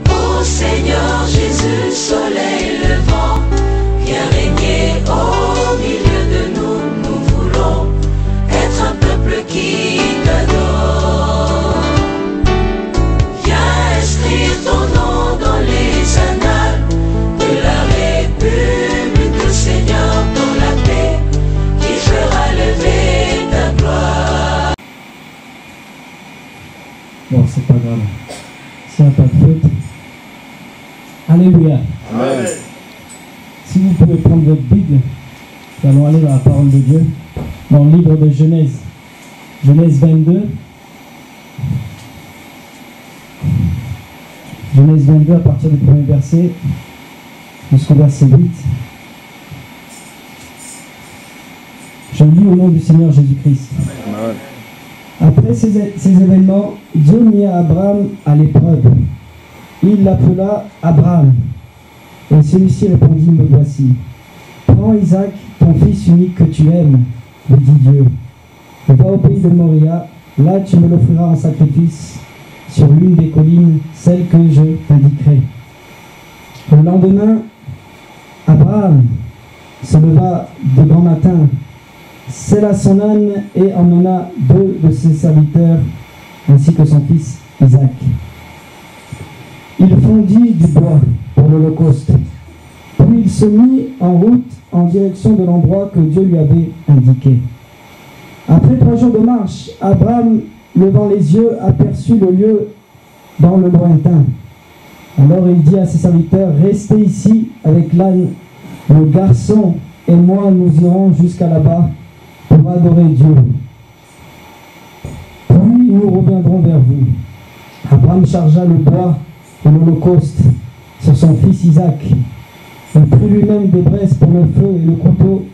Ô Seigneur Jésus, soleil levant, viens régner au milieu de nous. Nous voulons être un peuple qui t'adore. Viens inscrire ton nom dans les annales de la République, Seigneur, dans la paix qui fera lever ta gloire. Bon, c'est pas grave. S'il n'y a pas de faute. Alléluia. Amen. Si vous pouvez prendre votre Bible, nous allons aller dans la parole de Dieu, dans le livre de Genèse. Genèse 22. Genèse 22 à partir du premier verset jusqu'au verset 8. Je lis au nom du Seigneur Jésus-Christ. Amen. Après ces événements, Dieu mit Abraham à l'épreuve. Il l'appela Abraham. Et celui-ci répondit, me voici. Prends Isaac, ton fils unique que tu aimes, lui dit Dieu. Va au pays de Moria, là tu me l'offriras en sacrifice sur l'une des collines, celle que je t'indiquerai. Le lendemain, Abraham se leva de grand matin, sella son âne et emmena 2 de ses serviteurs, ainsi que son fils Isaac. Il fondit du bois pour l'Holocauste. Puis il se mit en route en direction de l'endroit que Dieu lui avait indiqué. Après 3 jours de marche, Abraham, levant les yeux, aperçut le lieu dans le lointain. Alors il dit à ses serviteurs, restez ici avec l'âne, le garçon et moi, nous irons jusqu'à là-bas pour adorer Dieu. Puis nous reviendrons vers vous. Abraham chargea le bois de l'Holocauste sur son fils Isaac. Il prit lui-même des braises pour le feu et le couteau,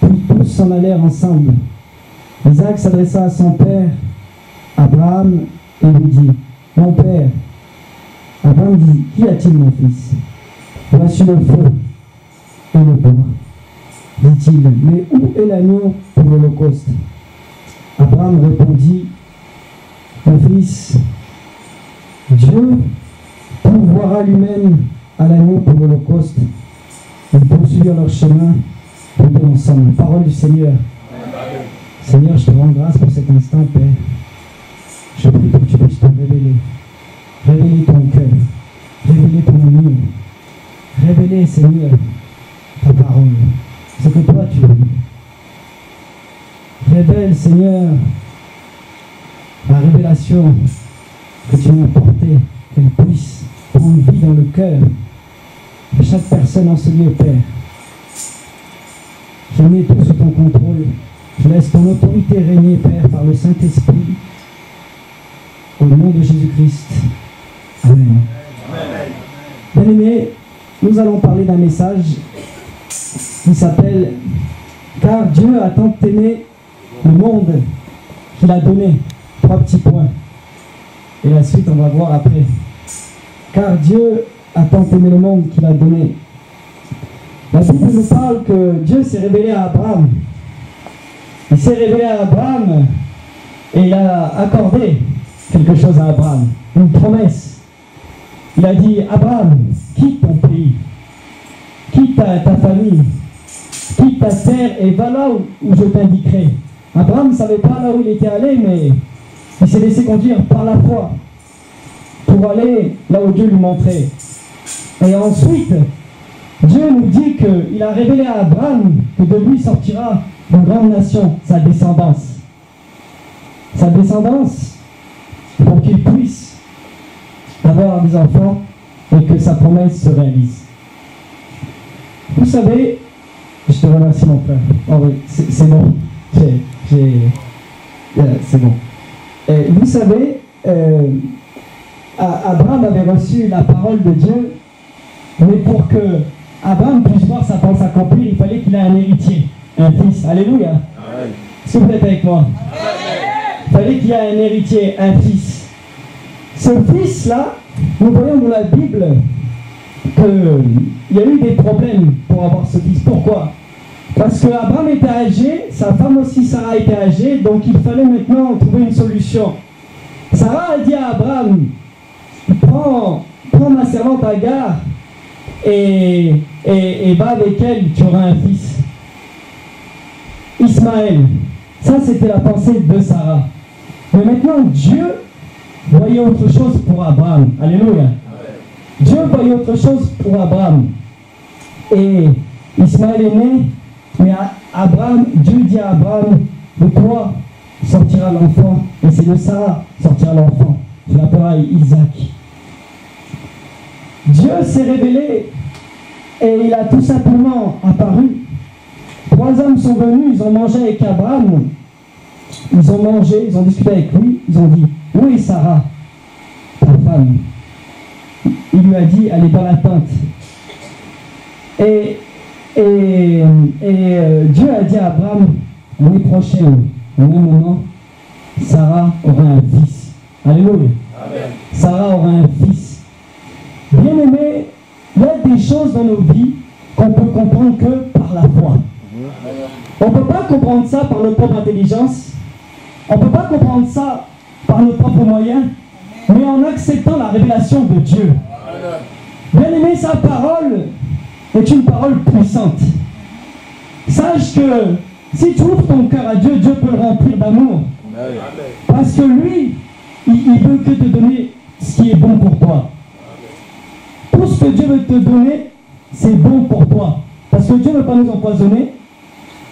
puis tous s'en allèrent ensemble. Isaac s'adressa à son père, Abraham, et lui dit, mon père. Abraham dit, qu'y a-t-il mon fils? Voici le feu et le bois, dit-il, mais où est l'agneau pour l'Holocauste? Abraham répondit, mon fils, Dieu pourvoira lui-même à l'agneau pour l'Holocauste. Ils poursuivirent leur chemin pour aller ensemble. Parole du Seigneur. Seigneur, je te rends grâce pour cet instant, Père. Je prie pour que tu puisses te révéler. Révéler ton cœur. Révéler ton amour. Révéler, Seigneur, ta parole. Ce que toi tu veux. Révèle, Seigneur, la révélation que tu m'as apportée, qu'elle puisse prendre vie dans le cœur de chaque personne en ce lieu, Père. Je mets tout sous ton contrôle. Je laisse ton autorité régner, Père, par le Saint-Esprit. Au nom de Jésus-Christ. Amen. Bien-aimés, nous allons parler d'un message qui s'appelle « Car Dieu a tant aimé le monde qu'il a donné ». 3 petits points. Et la suite, on va voir après. Car Dieu a tant aimé le monde qu'il a donné. La Bible nous parle que Dieu s'est révélé à Abraham. Il s'est révélé à Abraham et il a accordé quelque chose à Abraham, une promesse. Il a dit, Abraham, quitte ton pays, quitte ta famille, quitte ta terre et va là où je t'indiquerai. Abraham ne savait pas là où il était allé, mais il s'est laissé conduire par la foi pour aller là où Dieu lui montrait. Et ensuite, Dieu nous dit qu'il a révélé à Abraham que de lui sortira une grande nation, sa descendance. Sa descendance, pour qu'il puisse avoir des enfants et que sa promesse se réalise. Vous savez, je te remercie mon frère. Oh oui, c'est bon. C'est bon. Vous savez, Abraham avait reçu la parole de Dieu, mais pour que Abraham puisse voir sa pensée s'accomplir, il fallait qu'il ait un héritier, un fils. Alléluia. Amen. Si vous êtes avec moi. Il fallait qu'il ait un héritier, un fils. Ce fils-là, nous voyons dans la Bible qu'il y a eu des problèmes pour avoir ce fils. Pourquoi? Parce qu'Abraham était âgé, sa femme aussi Sarah était âgée, donc il fallait maintenant trouver une solution. Sarah a dit à Abraham, prends ma servante Agar et va avec elle, tu auras un fils. Ismaël. Ça, c'était la pensée de Sarah. Mais maintenant, Dieu voyait autre chose pour Abraham. Alléluia. Dieu voyait autre chose pour Abraham. Et Ismaël est né, mais Dieu dit à Abraham, de toi sortira l'enfant, et c'est de Sarah sortira l'enfant. Tu l'appelleras Isaac. Dieu s'est révélé et il a tout simplement apparu. 3 hommes sont venus, ils ont mangé avec Abraham. Ils ont mangé, ils ont discuté avec lui, ils ont dit, où est Sarah, ta femme? Il lui a dit, elle est dans la tente. Et Dieu a dit à Abraham, l'année prochaine, au même moment, Sarah aura un fils. Alléluia. Amen. Sarah aura un fils. Bien aimé, il y a des choses dans nos vies qu'on peut comprendre que par la foi. On ne peut pas comprendre ça par notre propre intelligence. On ne peut pas comprendre ça par nos propres moyens, mais en acceptant la révélation de Dieu. Bien aimé, sa parole est une parole puissante. Sache que si tu ouvres ton cœur à Dieu, Dieu peut le remplir d'amour. Parce que lui, il veut que te donner ce qui est bon pour toi. Tout ce que Dieu veut te donner, c'est bon pour toi. Parce que Dieu ne veut pas nous empoisonner,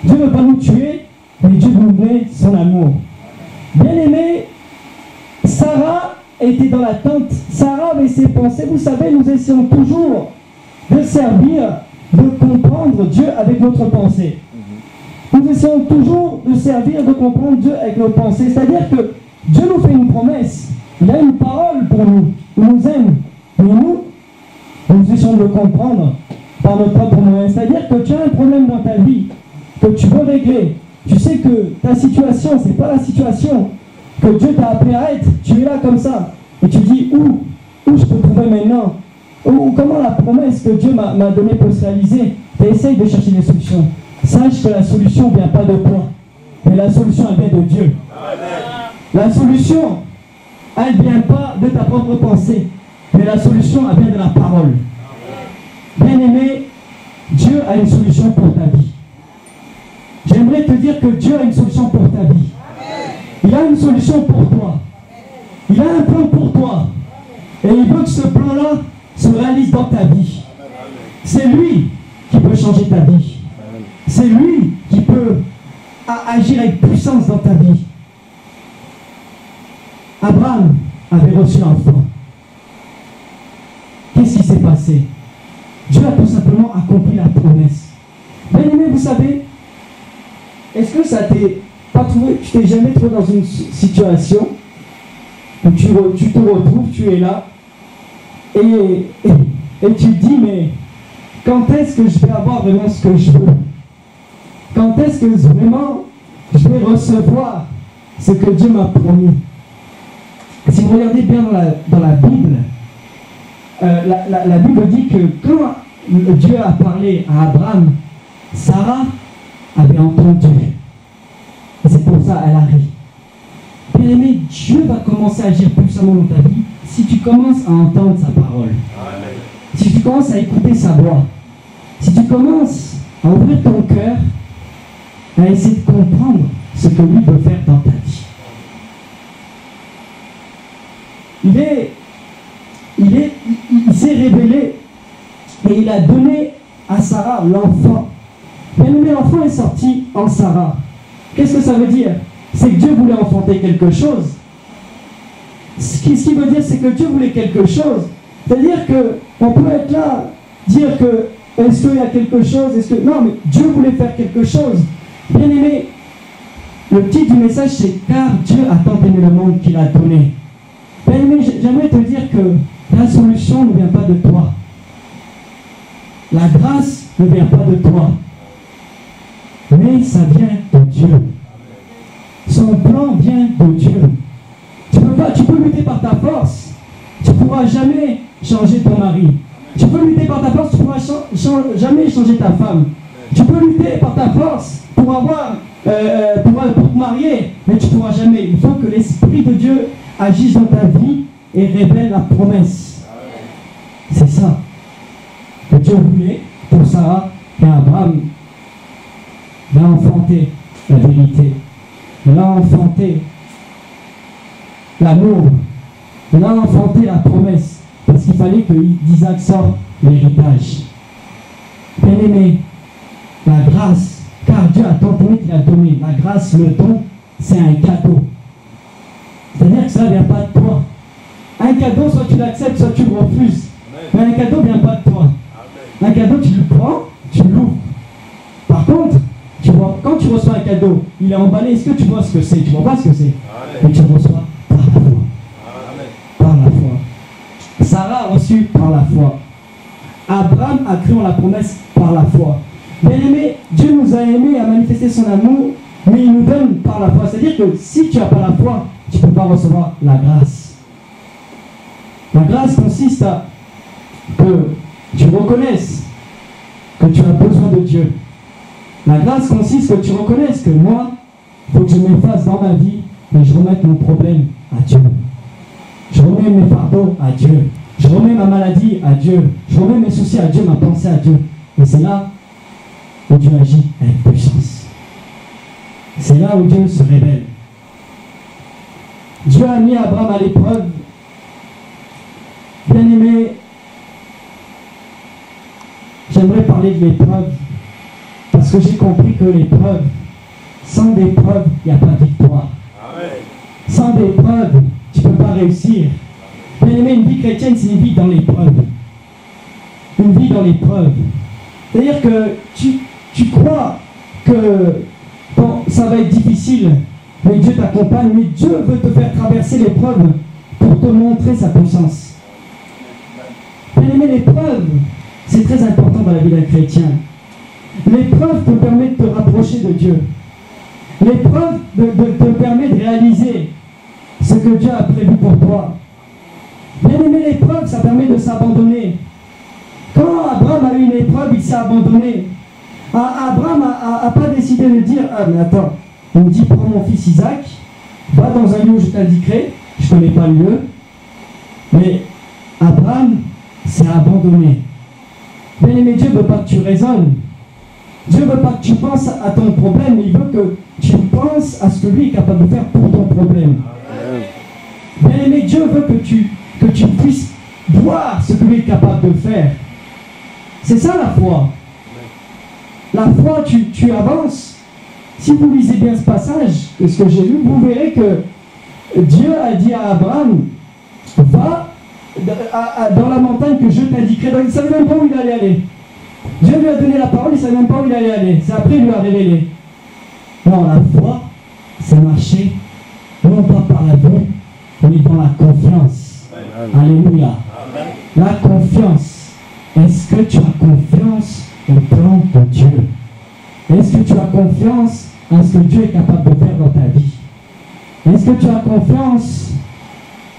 Dieu ne veut pas nous tuer, mais Dieu veut nous donner son amour. Bien aimé, Sarah était dans la tente. Sarah avait ses pensées. Vous savez, nous essayons toujours de servir, de comprendre Dieu avec notre pensée. Nous essayons toujours de servir, de comprendre Dieu avec nos pensées. C'est-à-dire que Dieu nous fait une promesse. Il a une parole pour nous. Il nous aime. Mais nous essayons de le comprendre par notre propre moyen. C'est-à-dire que tu as un problème dans ta vie que tu veux régler. Tu sais que ta situation, ce n'est pas la situation que Dieu t'a appelé à être. Tu es là comme ça. Et tu dis, où je peux trouver maintenant? Ou comment la promesse que Dieu m'a donnée peut se réaliser? Tu essayes de chercher des solutions. Sache que la solution ne vient pas de toi, mais la solution, elle vient de Dieu. La solution, elle ne vient pas de ta propre pensée, mais la solution, elle vient de la parole. Bien aimé, Dieu a une solution pour ta vie. J'aimerais te dire que Dieu a une solution pour ta vie. Il a une solution pour toi. Il a un plan pour toi. Et il veut que ce plan-là se réalise dans ta vie. C'est lui qui peut changer ta vie. C'est lui qui peut agir avec puissance dans ta vie. Abraham avait reçu l'enfant. Qu'est-ce qui s'est passé? Dieu a tout simplement accompli la promesse. Bien aimé, vous savez, est-ce que ça t'est pas trouvé, tu t'es jamais trouvé dans une situation où tu te retrouves, tu es là, et tu te dis, mais quand est-ce que je vais avoir vraiment ce que je veux? Quand est-ce que vraiment je vais recevoir ce que Dieu m'a promis? Si vous regardez bien dans la Bible, la Bible dit que quand Dieu a parlé à Abraham, Sarah avait entendu. Et c'est pour ça qu'elle a ri. Bien aimé, Dieu va commencer à agir puissamment dans ta vie si tu commences à entendre sa parole. Amen. Si tu commences à écouter sa voix. Si tu commences à ouvrir ton cœur, à essayer de comprendre ce que lui veut faire dans ta vie. Il s'est révélé et il a donné à Sarah l'enfant. Bien aimé, l'enfant est sorti en Sarah. Qu'est-ce que ça veut dire? C'est que Dieu voulait enfanter quelque chose. Ce qui veut dire, c'est que Dieu voulait quelque chose. C'est-à-dire qu'on peut être là, dire que est-ce qu'il y a quelque chose, non, mais Dieu voulait faire quelque chose. Bien aimé, le titre du message, c'est « Car Dieu a tant aimé le monde qu'il a donné ». Bien aimé, j'aimerais te dire que la solution ne vient pas de toi. La grâce ne vient pas de toi. Mais ça vient de Dieu. Son plan vient de Dieu. Tu peux lutter par ta force. Tu ne pourras jamais changer ton mari. Tu peux lutter par ta force, tu ne pourras jamais changer ta femme. Tu peux lutter par ta force pour te marier, mais tu ne pourras jamais. Il faut que l'Esprit de Dieu agisse dans ta vie et révèle la promesse. C'est ça que Dieu voulait pour Sarah et Abraham. Il a enfanté la vérité. Il a enfanté l'amour. Il a enfanté la promesse. Parce qu'il fallait qu'Isaac sorte l'héritage. Bien-aimé, la grâce, car Dieu a tant aimé qu'il a donné. La grâce, le don, c'est un cadeau. C'est-à-dire que ça ne vient pas de toi. Un cadeau, soit tu l'acceptes, soit tu le refuses. Mais un cadeau ne vient pas de toi. Un cadeau, tu le prends, tu l'ouvres. Par contre, tu vois, quand tu reçois un cadeau, il est emballé, est-ce que tu vois ce que c'est? Tu ne vois pas ce que c'est. Mais tu le reçois par la foi. Par la foi. Sarah a reçu par la foi. Abraham a cru en la promesse par la foi. Bien aimé, Dieu nous a aimés, a manifesté son amour, mais il nous donne par la foi. C'est-à-dire que si tu n'as pas la foi, tu ne peux pas recevoir la grâce. La grâce consiste à que tu reconnaisses que tu as besoin de Dieu. La grâce consiste que tu reconnaisses que moi, il faut que je m'efface dans ma vie et je remette mon problème à Dieu. Je remets mes fardeaux à Dieu. Je remets ma maladie à Dieu. Je remets mes soucis à Dieu, ma pensée à Dieu. Et c'est là où Dieu agit avec puissance. C'est là où Dieu se révèle. Dieu a mis Abraham à l'épreuve. Bien aimé, j'aimerais parler de l'épreuve parce que j'ai compris que l'épreuve, sans l'épreuve, il n'y a pas de victoire. Sans l'épreuve, tu ne peux pas réussir. Bien aimé, une vie chrétienne, c'est une vie dans l'épreuve. Une vie dans l'épreuve. C'est-à-dire que tu crois que bon, ça va être difficile, mais Dieu t'accompagne, mais Dieu veut te faire traverser l'épreuve pour te montrer sa puissance. Bien aimé, l'épreuve, c'est très important dans la vie d'un chrétien. L'épreuve te permet de te rapprocher de Dieu. L'épreuve te permet de réaliser ce que Dieu a prévu pour toi. Bien aimé, l'épreuve, ça permet de s'abandonner. Quand Abraham a eu une épreuve, il s'est abandonné. Abraham n'a pas décidé de dire « Ah, mais attends, on me dit, prends mon fils Isaac, va dans un lieu où je t'indiquerai, je ne connais pas le lieu. » Mais Abraham s'est abandonné. Bien aimé, Dieu ne veut pas que tu raisonnes. Dieu ne veut pas que tu penses à ton problème, mais il veut que tu penses à ce que lui est capable de faire pour ton problème. Bien aimé, Dieu veut que tu puisses voir ce que lui est capable de faire. C'est ça la foi. La foi, tu avances. Si vous lisez bien ce passage, ce que j'ai lu, vous verrez que Dieu a dit à Abraham, va dans la montagne que je t'indiquerai. Donc il ne savait même pas où il allait aller. Dieu lui a donné la parole, il ne savait même pas où il allait aller. C'est après qu'il lui a révélé. Non, la foi, c'est marcher, non pas par la vue, mais dans la confiance. Alléluia. La confiance. Est-ce que tu as confiance au plan de Dieu? Est-ce que tu as confiance en ce que Dieu est capable de faire dans ta vie? Est-ce que tu as confiance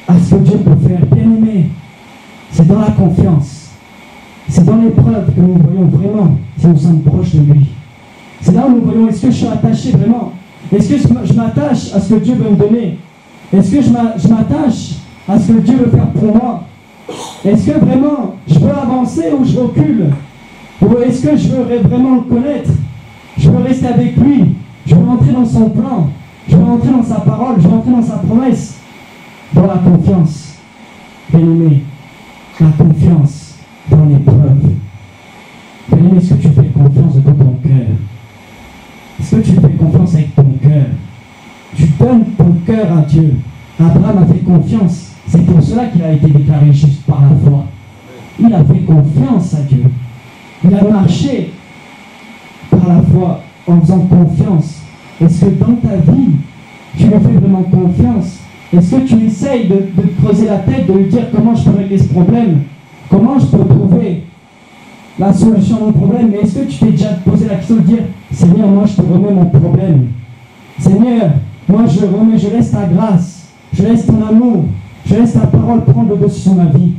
à ce que Dieu peut faire? Bien aimé, c'est dans la confiance. C'est dans l'épreuve que nous voyons vraiment si nous sommes proches de lui. C'est là où nous voyons, est-ce que je suis attaché vraiment? Est-ce que je m'attache à ce que Dieu veut me donner? Est-ce que je m'attache à ce que Dieu veut faire pour moi? Est-ce que vraiment je veux avancer ou je recule? Ou est-ce que je veux vraiment le connaître? Je veux rester avec lui. Je veux rentrer dans son plan. Je veux rentrer dans sa parole. Je veux rentrer dans sa promesse. Dans la confiance. Bien aimé, la confiance dans l'épreuve. Bien aimé, est-ce que tu fais confiance de tout ton cœur? Est-ce que tu fais confiance avec ton cœur? Tu donnes ton cœur à Dieu. Abraham a fait confiance. C'est pour cela qu'il a été déclaré juste par la foi. Il a fait confiance à Dieu. Il a marché par la foi en faisant confiance. Est-ce que dans ta vie, tu lui fais vraiment confiance? Est-ce que tu essayes de creuser la tête, de lui dire comment je peux régler ce problème? Comment je peux trouver la solution à mon problème? Mais est-ce que tu t'es déjà posé la question de dire Seigneur, moi je te remets mon problème. Seigneur, moi je laisse ta grâce, je laisse ton amour, je laisse ta parole prendre le dessus sur ma vie.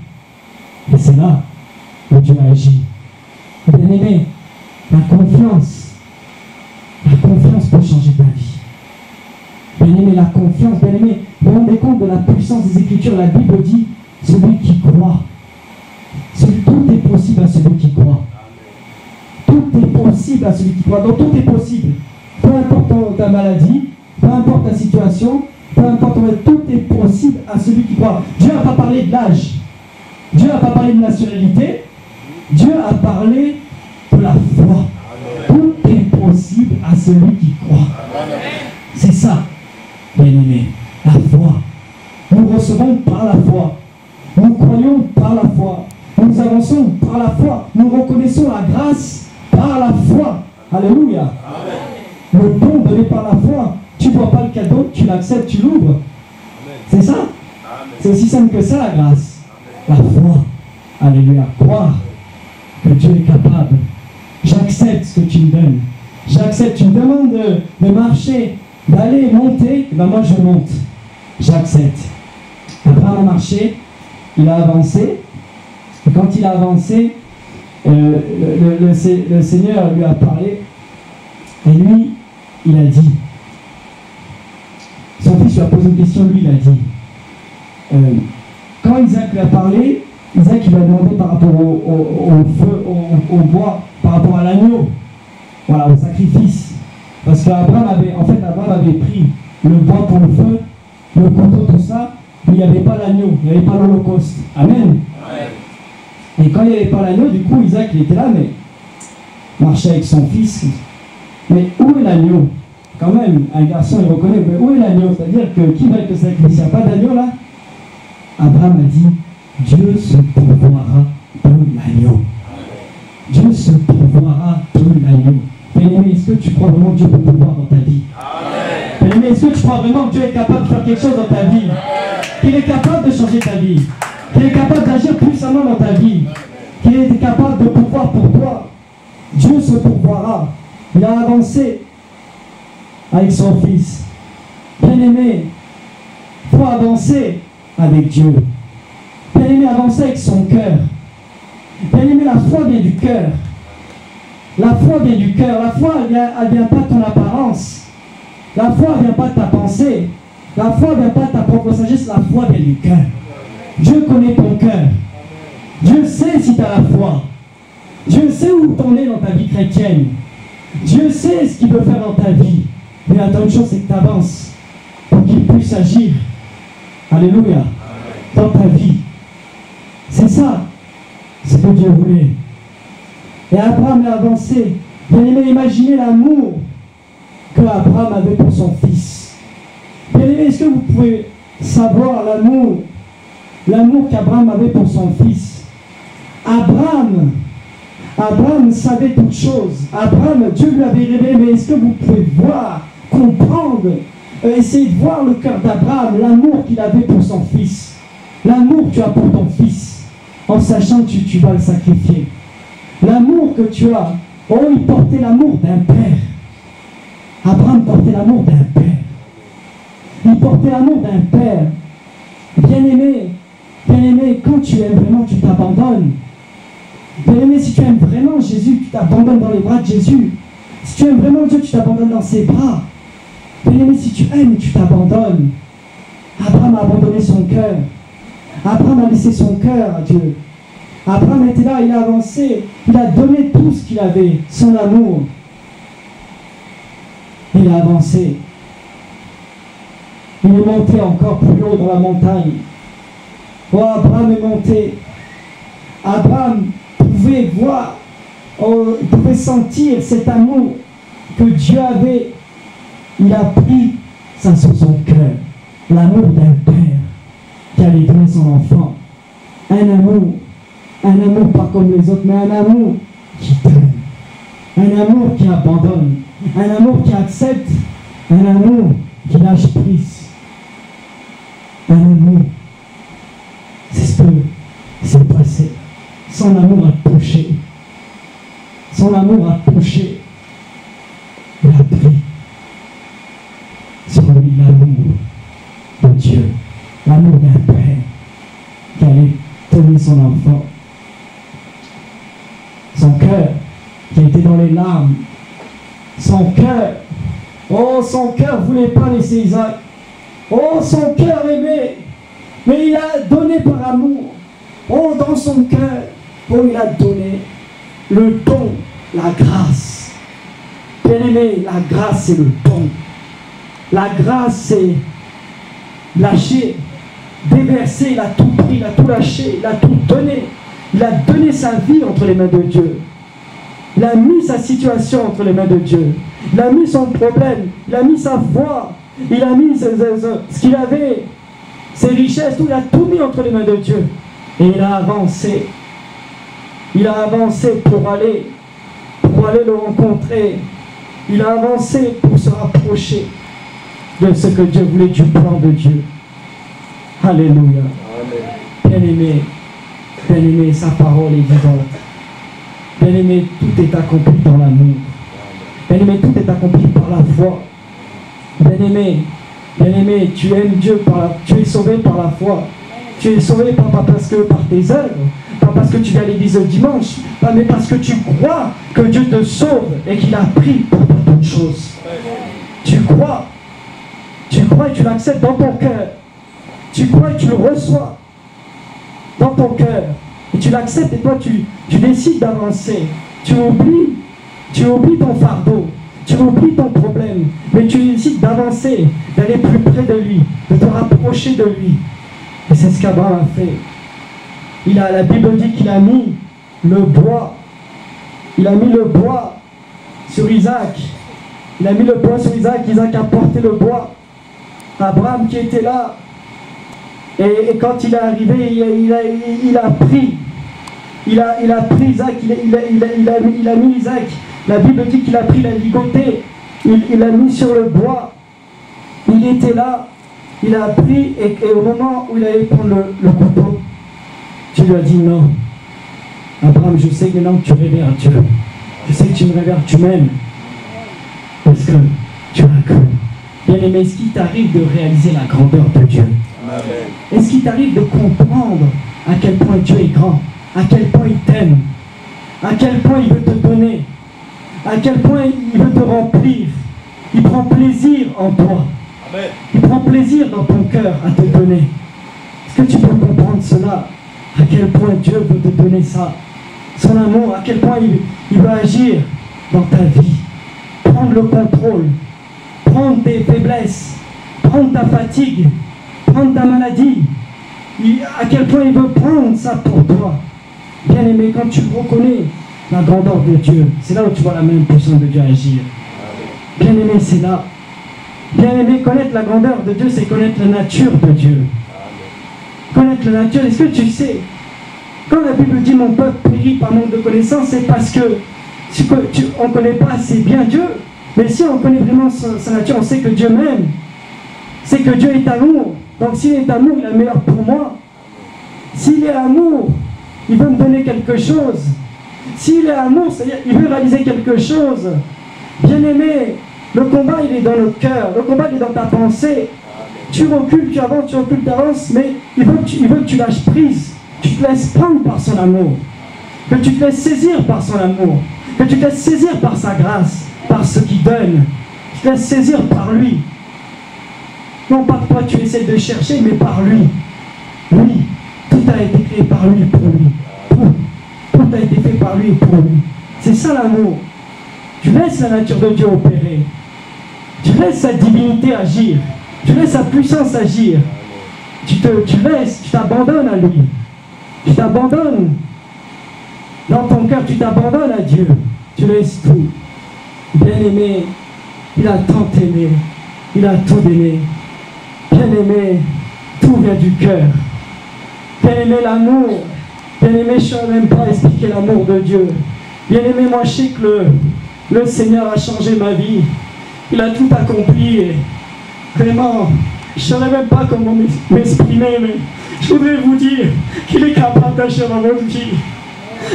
Et c'est là où Dieu agit. Bien aimé, la confiance peut changer ta vie. Bien-aimé, la confiance, bien-aimé, vous vous rendez compte de la puissance des Écritures. La Bible dit, celui qui croit. Tout est possible à celui qui croit. Tout est possible à celui qui croit. Donc tout est possible. Peu importe ta maladie, peu importe ta situation, peu importe, tout est possible à celui qui croit. Dieu n'a pas parlé de l'âge. Dieu n'a pas parlé de nationalité. Dieu a parlé de la foi. Tout est possible à celui qui croit. C'est ça, bien-aimé, la foi. Nous recevons par la foi. Nous croyons par la foi. Nous avançons par la foi. Nous reconnaissons la grâce par la foi. Alléluia. Le don donné par la foi. Tu ne vois pas le cadeau, tu l'acceptes, tu l'ouvres. C'est ça. C'est aussi simple que ça, la grâce. La foi. Alléluia. Croire que Dieu est capable. J'accepte ce que tu me donnes. J'accepte. Tu me demandes de marcher, d'aller monter. Ben moi, je monte. J'accepte. Abraham a marché. Il a avancé. Et quand il a avancé, le Seigneur lui a parlé. Et lui, il a dit. Son fils lui a posé une question, lui, il a dit. Quand Isaac lui a parlé, Isaac lui a demandé par rapport au feu, au bois, par rapport à l'agneau, voilà, au sacrifice. Parce qu'Abraham avait pris le bois pour le feu, le couteau, tout ça, mais il n'y avait pas l'agneau, il n'y avait pas l'holocauste. Amen. Ouais. Et quand il n'y avait pas l'agneau, du coup, Isaac, il était là, mais marchait avec son fils. Mais où est l'agneau? Quand même, un garçon, il reconnaît, mais où est l'agneau? C'est-à-dire que qui va être le sacrifice? Il n'y a pas d'agneau là? Abraham a dit, Dieu se pourvoira de l'agneau. Dieu se pourvoira de l'agneau. Bien-aimé, est-ce que tu crois vraiment que Dieu peut pourvoir dans ta vie? Bien-aimé, est-ce que tu crois vraiment que Dieu est capable de faire quelque chose dans ta vie? Qu'il est capable de changer ta vie? Qu'il est capable d'agir puissamment dans ta vie? Qu'il est capable de pouvoir pour toi? Dieu se pourvoira. Il a avancé avec son fils. Bien-aimé, il faut avancer avec Dieu. Bien-aimé, avancer avec son cœur. Bien-aimé, la foi vient du cœur. La foi vient du cœur. La foi, elle vient pas de ton apparence. La foi ne vient pas de ta pensée. La foi ne vient pas de ta propre sagesse. La foi vient du cœur. Dieu connaît ton cœur. Dieu sait si tu as la foi. Dieu sait où tu en es dans ta vie chrétienne. Dieu sait ce qu'il veut faire dans ta vie. Mais attends, une chose, c'est que tu avances pour qu'il puisse agir. Alléluia. Dans ta vie. C'est ça. C'est ce que Dieu voulait. Et Abraham a avancé. Bien aimé, imaginez l'amour que Abraham avait pour son fils. Bien aimé, est-ce que vous pouvez savoir l'amour qu'Abraham avait pour son fils? Abraham savait toutes choses. Abraham, Dieu lui avait révélé, mais est-ce que vous pouvez voir, comprendre, essayer de voir le cœur d'Abraham, l'amour qu'il avait pour son fils, l'amour que tu as pour ton fils, en sachant que tu vas le sacrifier. L'amour que tu as, oh, il portait l'amour d'un père. Abraham portait l'amour d'un père. Il portait l'amour d'un père. Bien-aimé, quand tu aimes vraiment, tu t'abandonnes. Bien-aimé, si tu aimes vraiment Jésus, tu t'abandonnes dans les bras de Jésus. Si tu aimes vraiment Dieu, tu t'abandonnes dans ses bras. Bien-aimé, si tu aimes, tu t'abandonnes. Abraham a abandonné son cœur. Abraham a laissé son cœur à Dieu. Abraham était là, il a avancé. Il a donné tout ce qu'il avait, son amour. Il a avancé. Il est monté encore plus haut dans la montagne. Oh, Abraham est monté. Abraham pouvait voir, oh, il pouvait sentir cet amour que Dieu avait. Il a pris ça sur son cœur. L'amour d'un père qui allait donner son enfant. Un amour pas comme les autres, mais un amour qui donne. Un amour qui abandonne. Un amour qui accepte. Un amour qui lâche prise. Un amour. C'est ce que s'est passé. Son amour a touché. Son amour a touché. Il a pris sur lui l'amour de Dieu. L'amour d'un père qui allait donner son enfant. Son cœur qui a été dans les larmes. Son cœur. Oh, son cœur ne voulait pas laisser Isaac. Oh, son cœur aimé. Mais il a donné par amour. Oh, dans son cœur. Oh, il a donné le don, la grâce. Bien-aimé, la grâce c'est le don. La grâce c'est lâcher, déverser, il a tout pris, il a tout lâché, il a tout donné. Il a donné sa vie entre les mains de Dieu. Il a mis sa situation entre les mains de Dieu. Il a mis son problème, il a mis sa foi, il a mis ce qu'il avait, ses richesses, tout, il a tout mis entre les mains de Dieu. Et il a avancé. Il a avancé pour aller le rencontrer. Il a avancé pour se rapprocher de ce que Dieu voulait, du plan de Dieu. Alléluia. Bien-aimé, sa parole est vivante. Bien-aimé, tout est accompli dans l'amour. Bien-aimé, tout est accompli par la foi. Bien-aimé, tu aimes Dieu, tu es sauvé par la foi. Tu es sauvé pas parce que par tes œuvres, pas parce que tu viens à l'église le dimanche, mais parce que tu crois que Dieu te sauve et qu'il a pris pour toute chose. Tu crois et tu l'acceptes dans ton cœur. Tu crois et tu le reçois dans ton cœur. Et tu l'acceptes et toi tu décides d'avancer. Tu oublies ton fardeau. Tu oublies ton problème. Mais tu décides d'avancer, d'aller plus près de lui, de te rapprocher de lui. Et c'est ce qu'Abraham a fait. La Bible dit qu'il a mis le bois. Il a mis le bois sur Isaac. Il a mis le bois sur Isaac. Isaac a porté le bois. Abraham qui était là. Et quand il est arrivé, il a pris. Il a pris Isaac. Il a mis Isaac. La Bible dit qu'il a pris, il a ligoté. Il l'a mis sur le bois. Il était là. Il a pris et au moment où il allait prendre le couteau, Dieu lui a dit non. Abraham, je sais que maintenant tu révères Dieu. Je sais que tu me révères, tu m'aimes. Parce que tu as cru. Bien-aimé, est-ce qu'il t'arrive de réaliser la grandeur de Dieu? Est-ce qu'il t'arrive de comprendre à quel point Dieu est grand? À quel point il t'aime? À quel point il veut te donner? À quel point il veut te remplir? Il prend plaisir en toi. Il prend plaisir dans ton cœur à te donner. Est-ce que tu peux comprendre cela? À quel point Dieu veut te donner ça? Son amour, à quel point il veut agir dans ta vie. Prendre le contrôle. Prendre tes faiblesses. Prendre ta fatigue. Prendre ta maladie. À quel point il veut prendre ça pour toi. Bien aimé, quand tu reconnais la grandeur de Dieu, c'est là où tu vois la même puissance de Dieu agir. Bien aimé, c'est là. Bien aimé, connaître la grandeur de Dieu, c'est connaître la nature de Dieu. Connaître la nature, est-ce que tu sais, quand la Bible dit mon peuple périt par manque de connaissance, c'est parce que on ne connaît pas assez bien Dieu. Mais si on connaît vraiment sa nature, on sait que Dieu m'aime. C'est que Dieu est amour. Donc s'il est amour, il est meilleur pour moi. S'il est amour, il veut me donner quelque chose. S'il est amour, c'est-à-dire qu'il veut réaliser quelque chose. Bien aimé, le combat il est dans notre cœur, le combat il est dans ta pensée. Tu recules, tu avances, mais il veut que tu lâches prise. Tu te laisses prendre par son amour. Que tu te laisses saisir par son amour. Que tu te laisses saisir par sa grâce, par ce qu'il donne. Tu te laisses saisir par lui. Non pas que toi tu essaies de chercher, mais par lui. Oui, tout a été créé par lui, pour lui. Tout a été fait par lui et pour lui. C'est ça l'amour. Tu laisses la nature de Dieu opérer. Tu laisses sa divinité agir. Tu laisses sa puissance agir. Tu t'abandonnes à lui. Tu t'abandonnes. Dans ton cœur, tu t'abandonnes à Dieu. Tu laisses tout. Bien-aimé, il a tant aimé. Il a tout donné. Bien-aimé, tout vient du cœur. Bien-aimé, l'amour. Bien-aimé, je ne saurais même pas expliquer l'amour de Dieu. Bien-aimé, moi je sais que le Seigneur a changé ma vie. Il a tout accompli. Et vraiment, je ne saurais même pas comment m'exprimer, mais je voudrais vous dire qu'il est capable d'agir dans votre vie.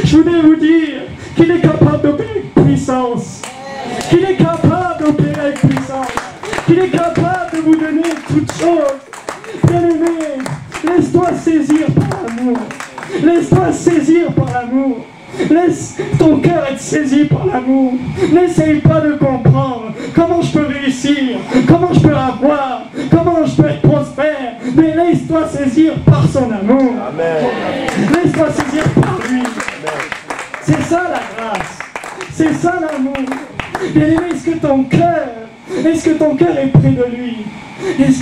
Je voudrais vous dire qu'il est capable d'opérer avec puissance. Qu'il est capable d'opérer avec puissance. Qu'il est capable de vous donner toutes choses. Bien-aimé, laisse-toi saisir par l'amour. Laisse-toi saisir par l'amour. Laisse ton cœur être saisi par l'amour. N'essaye pas de comprendre comment je peux réussir, comment je peux avoir, comment je peux être prospère. Mais laisse-toi saisir par son amour. Laisse-toi saisir par lui. C'est ça la grâce. C'est ça l'amour. Bien aimé, est-ce que ton cœur est près de lui? Est-ce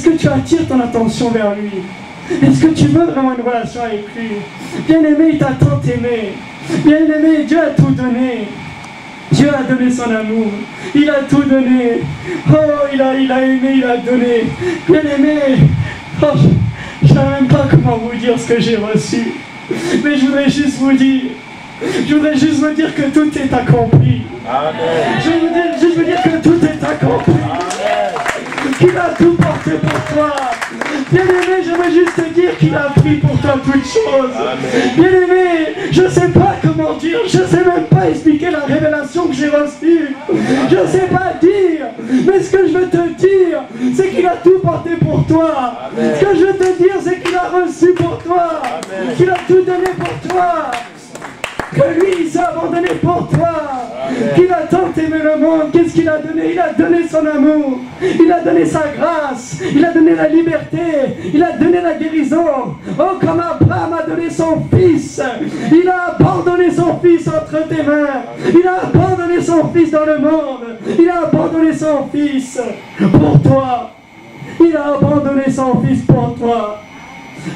que tu attires ton attention vers lui? Est-ce que tu veux vraiment une relation avec lui? Bien aimé, il t'a tant aimé. Bien aimé, Dieu a tout donné. Dieu a donné son amour. Il a tout donné. Oh, il a aimé, il a donné. Bien aimé, oh, je ne sais même pas comment vous dire ce que j'ai reçu. Mais je voudrais juste vous dire que tout est accompli. Amen. Je voudrais juste vous dire que tout est accompli. Qu'il a tout porté pour toi. Bien aimé, j'aimerais juste te dire qu'il a pris pour toi toutes choses. Bien aimé, je ne sais pas comment dire, je ne sais même pas expliquer la révélation que j'ai reçue. Je ne sais pas dire, mais ce que je veux te dire, c'est qu'il a tout porté pour toi. Amen. Ce que je veux te dire, c'est qu'il a reçu pour toi. Qu'il a tout donné pour toi. Que lui, il s'est abandonné pour toi. Qu'il a tant aimé le monde. Qu'est-ce qu'il a donné? Il a donné son amour. Il a donné sa grâce. Il a donné la liberté. Il a donné la guérison. Oh, comme Abraham a donné son fils. Il a abandonné son fils entre tes mains. Il a abandonné son fils dans le monde. Il a abandonné son fils pour toi. Il a abandonné son fils pour toi.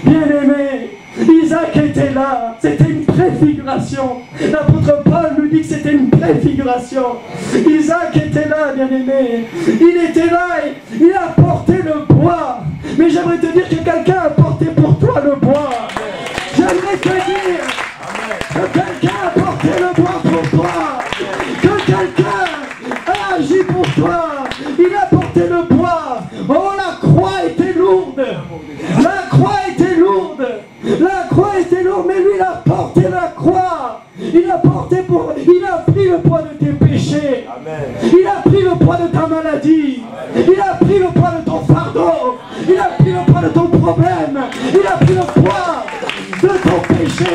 Bien-aimé, Isaac était là, c'était une préfiguration. L'apôtre Paul nous dit que c'était une préfiguration. Isaac était là, bien-aimé. Il était là, il a porté le bois. Mais j'aimerais te dire que quelqu'un a porté pour toi le bois. J'aimerais te dire que quelqu'un a porté le bois pour toi. Que quelqu'un a agi pour toi. Il a porté le bois. Oh, la croix était lourde. La croix était lourde. La croix était lourde, mais lui il a porté la croix. Il a pris le poids de tes péchés. Amen. Il a pris le poids de ta maladie. Amen. Il a pris le poids de ton fardeau. Il a pris le poids de ton problème. Il a pris le poids de ton péché,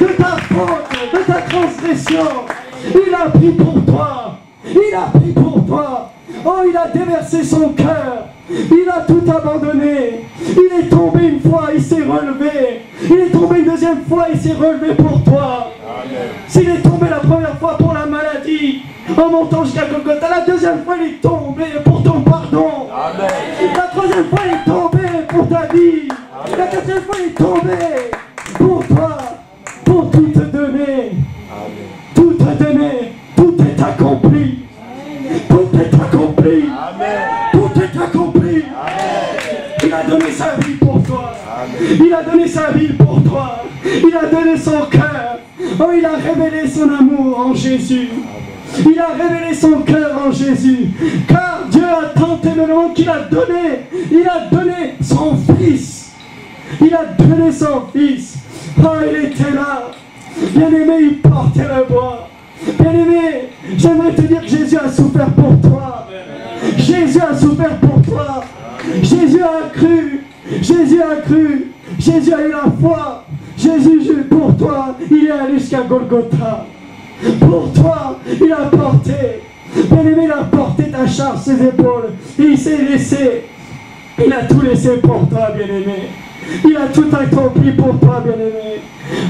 de ta faute, de ta transgression. Il a pris pour toi. Il a pris pour toi. Oh, il a déversé son cœur. Il a tout abandonné. Il est tombé une fois, il s'est relevé. Il est tombé une deuxième fois, il s'est relevé pour toi. S'il est tombé la première fois pour la maladie, en montant jusqu'à Golgotha, la deuxième fois, il est tombé pour ton pardon. Amen. La troisième fois, il est tombé pour ta vie. Amen. La quatrième fois, il est tombé pour toi, pour tout te donner. Amen. Tout te donner. Tout est accompli. Tout est accompli. Amen. Tout est accompli. Amen. Il a donné sa vie pour toi. Amen. Il a donné sa vie pour toi. Il a donné son cœur. Oh, il a révélé son amour en Jésus. Amen. Il a révélé son cœur en Jésus. Car Dieu a tant aimé le monde qu'il a donné. Il a donné son Fils. Il a donné son Fils. Oh, il était là. Bien aimé, il portait le bois. Bien aimé, j'aimerais te dire que Jésus a souffert pour toi. Jésus a souffert pour toi. Jésus a cru. Jésus a cru. Jésus a eu la foi. Jésus, pour toi, il est allé jusqu'à Golgotha. Pour toi, il a porté. Bien aimé, il a porté ta charge sur ses épaules. Et il s'est laissé. Il a tout laissé pour toi, bien aimé. Il a tout accompli pour toi, bien-aimé.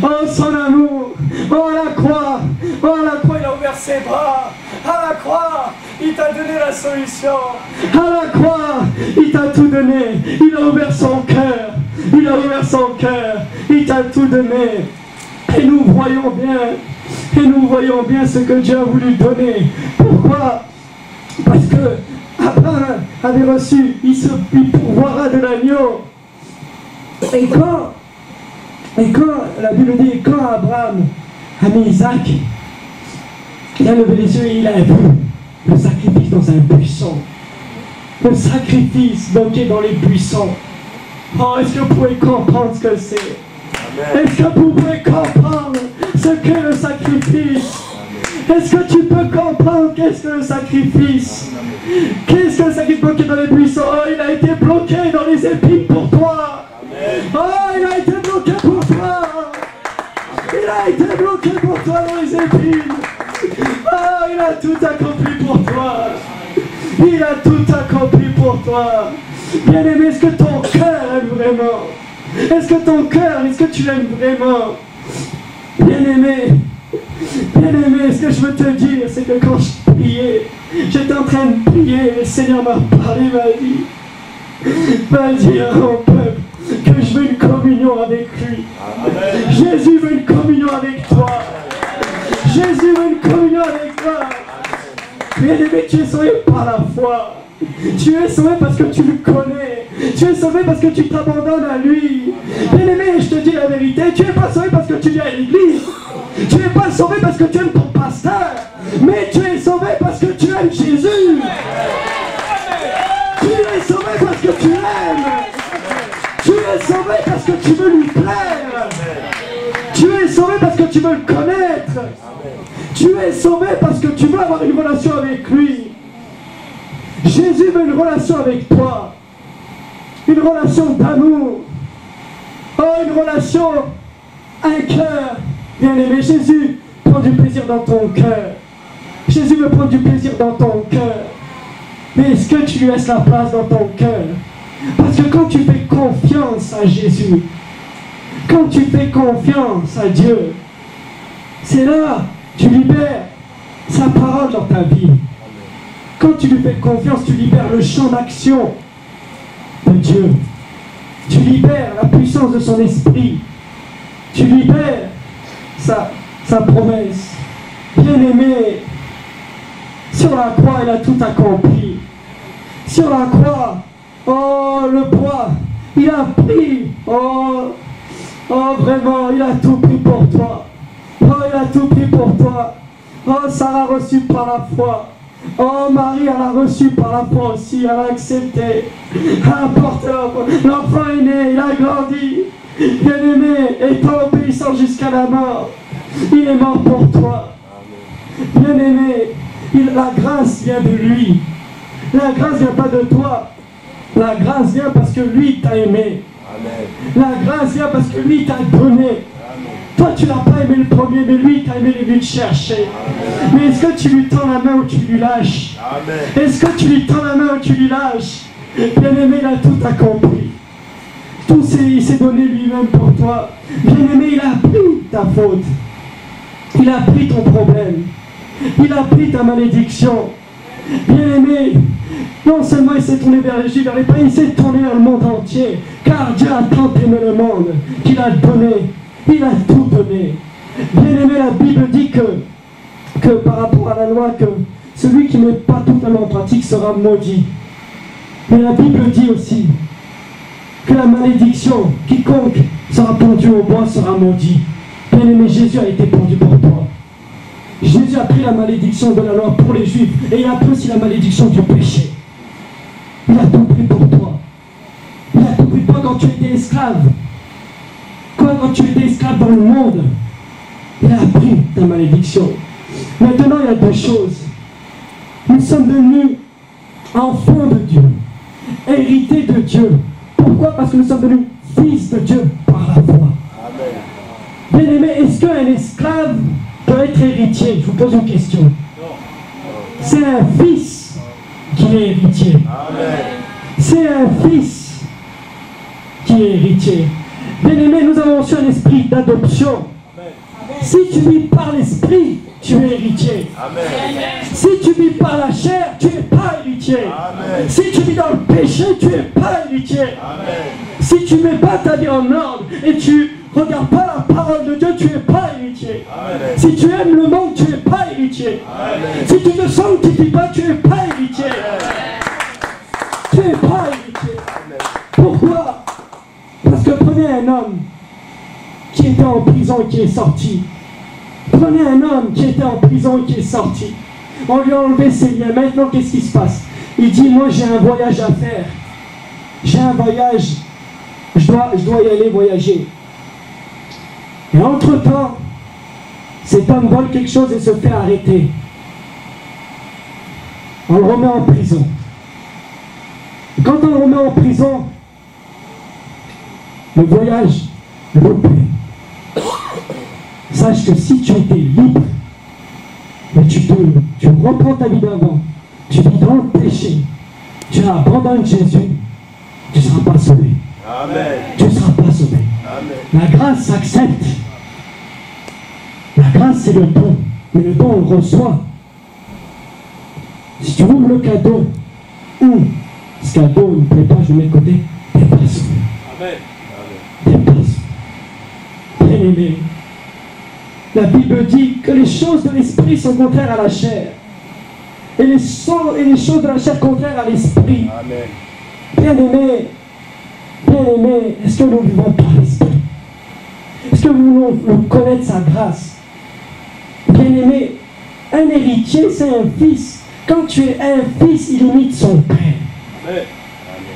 Oh, son amour. Oh, la croix. Oh, la croix, il a ouvert ses bras. À la croix, il t'a donné la solution. À la croix, il t'a tout donné. Il a ouvert son cœur. Il a ouvert son cœur. Il t'a tout donné. Et nous voyons bien. Et nous voyons bien ce que Dieu a voulu donner. Pourquoi? Parce que Abraham avait reçu, il pourvoira de l'agneau. Et quand la Bible dit, quand Abraham a mis Isaac, il a levé les yeux et il a vu le sacrifice dans un buisson. Le sacrifice bloqué dans les buissons. Oh, est-ce que vous pouvez comprendre ce que c'est? Est-ce que vous pouvez comprendre ce qu'est le sacrifice? Est-ce que tu peux comprendre qu'est-ce que le sacrifice? Qu'est-ce que le sacrifice bloqué dans les buissons? Oh, il a été bloqué dans les épines pour toi. Oh, il a été bloqué pour toi. Il a a été bloqué pour toi dans les épines. Ah, il a tout accompli pour toi. Il a tout accompli pour toi. Bien-aimé, est-ce que ton cœur aime vraiment? Est-ce que ton cœur, est-ce que tu l'aimes vraiment? Bien-aimé, ce que je veux te dire, c'est que quand je priais, j'étais en train de prier, le Seigneur m'a parlé, m'a dit à mon peuple que je veux une communion avec lui. Amen. Jésus veut une communion avec toi. Jésus veut une communion avec toi. Bien-aimé, tu es sauvé par la foi. Tu es sauvé parce que tu le connais. Tu es sauvé parce que tu t'abandonnes à lui. Bien-aimé, je te dis la vérité, tu n'es pas sauvé parce que tu viens à l'église. Tu n'es pas sauvé parce que tu aimes ton pasteur. Mais tu es sauvé parce que tu aimes Jésus. Tu es sauvé parce que tu l'aimes. Tu es sauvé parce que tu veux lui plaire. Tu es sauvé parce que tu veux le connaître. Tu es sauvé parce que tu veux avoir une relation avec lui. Jésus veut une relation avec toi. Une relation d'amour. Oh, une relation, un cœur. Bien-aimé, Jésus prend du plaisir dans ton cœur. Jésus veut prendre du plaisir dans ton cœur. Mais est-ce que tu lui laisses la place dans ton cœur? Parce que quand tu fais confiance à Jésus, quand tu fais confiance à Dieu, c'est là que tu libères sa parole dans ta vie. Quand tu lui fais confiance, tu libères le champ d'action de Dieu. Tu libères la puissance de son esprit. Tu libères sa promesse. Bien-aimé, sur la croix, il a tout accompli. Sur la croix, oh, le poids, il a pris. Oh, vraiment, il a tout pris pour toi. Oh, il a tout pris pour toi. Oh, Sarah a reçu par la foi. Oh, Marie, elle a reçu par la foi aussi. Elle a accepté. Elle a porté l'enfant est né, il a grandi. Bien-aimé, étant obéissant jusqu'à la mort, il est mort pour toi. Bien-aimé, la grâce vient de lui. La grâce vient pas de toi. La grâce vient parce que lui t'a aimé. Amen. La grâce vient parce que lui t'a donné. Amen. Toi tu n'as pas aimé le premier, mais lui t'a aimé, il est venu te chercher. Amen. Mais est-ce que tu lui tends la main ou tu lui lâches? Est-ce que tu lui tends la main ou tu lui lâches? Bien-aimé, il a tout accompli. Il s'est donné lui-même pour toi. Bien-aimé, il a pris ta faute. Il a pris ton problème. Il a pris ta malédiction. Bien-aimé, non seulement il s'est tourné vers les Juifs, vers les païens, il s'est tourné vers le monde entier. Car Dieu a tant aimé le monde qu'il a donné. Il a tout donné. Bien-aimé, la Bible dit que par rapport à la loi, que celui qui n'est pas totalement pratique sera maudit. Mais la Bible dit aussi que la malédiction, quiconque sera pendu au bois sera maudit. Bien-aimé, Jésus a été pendu pour toi. Jésus a pris la malédiction de la loi pour les Juifs et il a pris aussi la malédiction du péché. Il a tout pris pour toi. Il a tout pris pour toi quand tu étais esclave. Quand tu étais esclave dans le monde, il a pris ta malédiction. Maintenant, il y a deux choses. Nous sommes devenus enfants de Dieu, hérités de Dieu. Pourquoi? Parce que nous sommes devenus fils de Dieu par la foi. Bien-aimé, est-ce qu'un esclave peut être héritier? Je vous pose une question. C'est un fils qui est héritier. C'est un fils qui est héritier. Bien-aimé, nous avons reçu un esprit d'adoption. Si tu vis par l'esprit, tu es héritier. Amen. Si tu vis par la chair, tu n'es pas héritier. Amen. Si tu vis dans le péché, tu n'es pas héritier. Amen. Si tu ne mets pas ta vie en ordre et tu ne regardes pas la parole de Dieu, tu n'es pas héritier. Amen. Si tu aimes le monde, tu n'es pas héritier. Amen. Si tu ne sanctifies pas, tu n'es pas héritier. Amen. Tu n'es pas héritier. Amen. Pourquoi? Parce que prenez un homme qui était en prison et qui est sorti. Prenez un homme qui était en prison et qui est sorti. On lui a enlevé ses liens. Maintenant, qu'est-ce qui se passe? Il dit, moi j'ai un voyage à faire. J'ai un voyage. Je dois y aller voyager. Et entre-temps, cet homme vole quelque chose et se fait arrêter. On le remet en prison. Et quand on le remet en prison, le voyage loupé. sache que si tu étais libre, mais tu reprends ta vie d'avant, tu vis dans le péché, tu abandonnes Jésus, tu ne seras pas sauvé. Amen. Tu ne seras pas sauvé. Amen. La grâce s'accepte. La grâce, c'est le don. Mais le don, on le reçoit. Si tu ouvres le cadeau, ce cadeau ne me plaît pas, je le mets de côté, t'es pas sauvé. Amen. T'es pas sauvé. Bien aimé, la Bible dit que les choses de l'esprit sont contraires à la chair. Et les choses de la chair contraires à l'esprit. Amen. Bien aimé, est-ce que nous vivons par l'esprit? Est-ce que nous voulons connaître sa grâce? Bien aimé, un héritier, c'est un fils. Quand tu es un fils, il imite son père. Amen.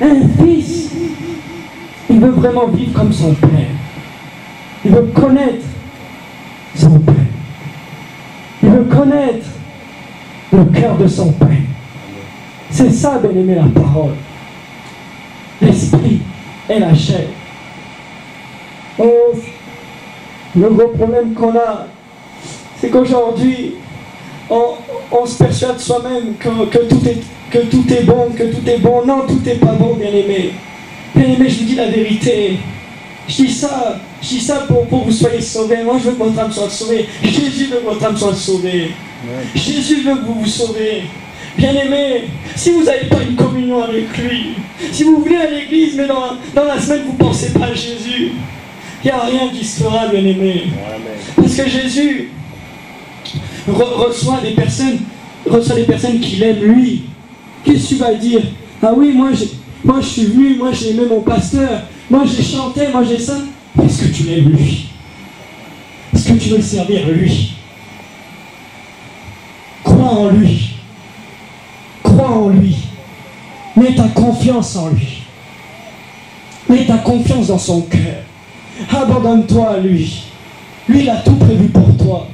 Un fils, il veut vraiment vivre comme son père. Il veut connaître son père. Il veut connaître le cœur de son père. C'est ça, bien aimé, la parole. L'esprit et la chair. Oh, le gros problème qu'on a, c'est qu'aujourd'hui, on se persuade soi-même que tout est bon, que tout est bon. Non, tout n'est pas bon, bien aimé. Bien aimé, je vous dis la vérité. Je dis ça pour que vous soyez sauvés. Moi, je veux que votre âme soit sauvée. Jésus veut que votre âme soit sauvée. Jésus veut que vous vous sauvez. Bien aimé, si vous n'avez pas une communion avec lui, si vous venez à l'église, mais dans la semaine, vous ne pensez pas à Jésus, il n'y a rien qui se fera, bien aimé. Parce que Jésus reçoit des personnes qui l'aiment lui. Qu'est-ce que tu vas dire? Ah oui, moi je suis venu, moi j'ai aimé mon pasteur, moi j'ai chanté, moi j'ai ça. Est-ce que tu l'aimes lui? Est-ce que tu veux le servir lui? Crois en lui. Crois en lui. Mets ta confiance en lui. Mets ta confiance dans son cœur. Abandonne-toi à lui. Lui, il a tout prévu pour toi.